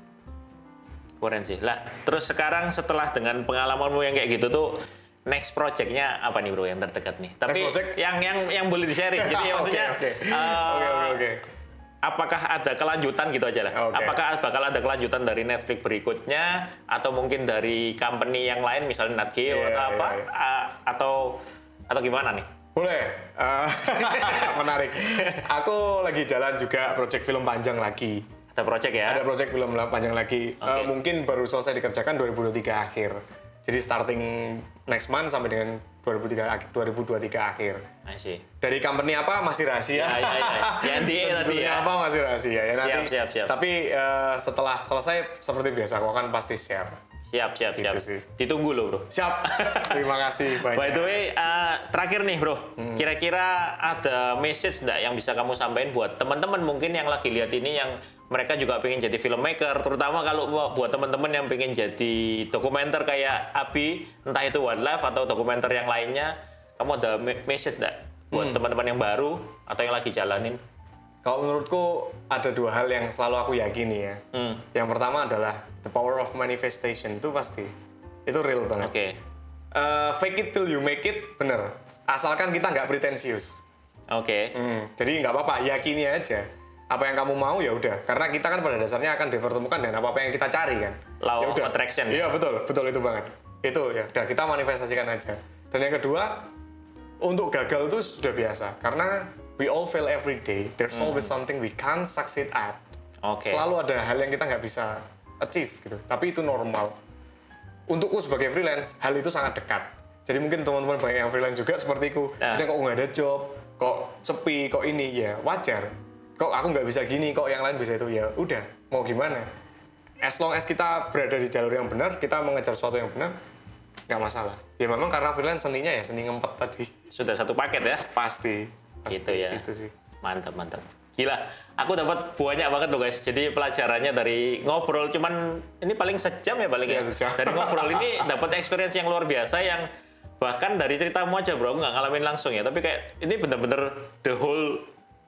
Keren sih. Lah, terus sekarang setelah dengan pengalamanmu yang kayak gitu tuh, next project-nya apa nih bro yang terdekat nih? Tapi Next project? yang boleh di-sharing. Jadi maksudnya Oke. apakah ada kelanjutan gitu aja lah? Oke. Apakah bakal ada kelanjutan dari Netflix berikutnya atau mungkin dari company yang lain misalnya Nat Geo Iya, atau apa? iya. Atau gimana nih? Boleh. Menarik. Aku lagi jalan juga project film panjang lagi. Ada project ya? Ada project film panjang lagi. Oke. Mungkin baru selesai dikerjakan 2023 akhir. Jadi starting next month sampai dengan 2023 akhir. I see. Dari company apa masih rahasia. Ya. Yang NDA tadi Tentunya ya. apa masih rahasia ya nanti. Siap. Tapi setelah selesai seperti biasa aku akan pasti share. Siap. Gitu sih. Ditunggu loh bro. Siap. Terima kasih banyak. By the way, terakhir nih bro, kira-kira ada message nggak yang bisa kamu sampaikan buat teman-teman mungkin yang lagi lihat ini yang mereka juga pengen jadi filmmaker, terutama kalau buat teman-teman yang pengen jadi dokumenter kayak Abi, entah itu wildlife atau dokumenter yang lainnya, kamu ada message nggak buat teman-teman yang baru atau yang lagi jalanin? Kalau menurutku ada 2 hal yang selalu aku yakini ya. Yang pertama adalah the power of manifestation, itu pasti. Itu real banget. Oke. Fake it till you make it, bener. Asalkan kita nggak pretensius. Oke. Jadi nggak apa-apa, yakini aja. Apa yang kamu mau ya udah. Karena kita kan pada dasarnya akan dipertemukan dengan apa-apa yang kita cari kan. Law Ya of udah. attraction. Iya betul itu banget. Itu ya udah kita manifestasikan aja. Dan yang kedua, untuk gagal itu sudah biasa. Karena we all fail every day. There's always something we can't succeed at. Oke. Selalu ada hal yang kita nggak bisa achieve gitu. Tapi itu normal. Untukku sebagai freelance, hal itu sangat dekat. Jadi mungkin teman-teman banyak yang freelance juga sepertiku. Nah. Kok nggak ada job, kok sepi, kok ini, ya wajar. Kok aku nggak bisa gini, kok yang lain bisa itu, ya udah, mau gimana. As long as kita berada di jalur yang benar, kita mengejar sesuatu yang benar, nggak masalah. Ya memang karena freelance seninya ya seni ngempet tadi. Sudah satu paket ya? Pasti. Gitu ya. Itu sih. Mantap. Gila, aku dapat banyak banget loh guys. Jadi pelajarannya dari ngobrol cuman ini paling sejam ya paling ya. Iya, sejam. Dari ngobrol ini dapat experience yang luar biasa yang bahkan dari ceritamu aja bro, aku nggak ngalamin langsung ya. Tapi kayak ini bener-bener the whole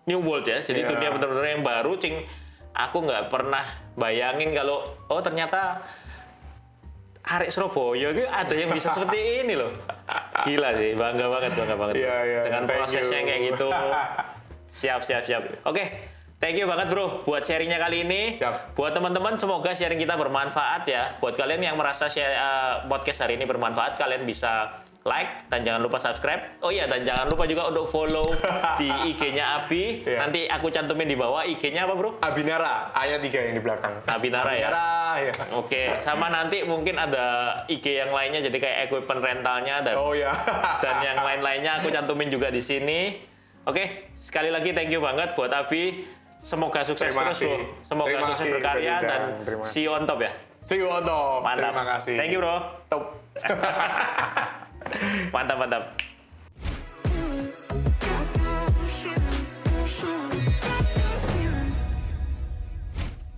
new world ya. Jadi Iya. dunia bener-bener yang baru, cing. Aku nggak pernah bayangin kalau oh ternyata arek Surabaya gitu ada yang bisa seperti ini loh. Gila sih, bangga banget. Iya, Dengan thank prosesnya you. kayak gitu. Siap. Oke, thank you banget bro buat sharingnya kali ini. Siap. Buat teman-teman semoga sharing kita bermanfaat ya. Buat kalian yang merasa podcast hari ini bermanfaat, kalian bisa like dan jangan lupa subscribe. Oh iya, dan jangan lupa juga untuk follow di IG-nya Abi. Iya. Nanti aku cantumin di bawah IG-nya apa bro? Abinara, A-nya 3 yang di belakang. Abinara ya? Ya. Oke, sama nanti mungkin ada IG yang lainnya jadi kayak equipment rentalnya dan Oh ya. dan yang lain-lainnya aku cantumin juga di sini. Oke, sekali lagi thank you banget buat Abi. Semoga sukses Terima terus kasih. bro. Semoga Terima sukses kasih, berkarya Ferdinand. dan Terima kasih. see you on top ya. See you on top. Mantap. Terima kasih. Thank you bro. Top. Mantap.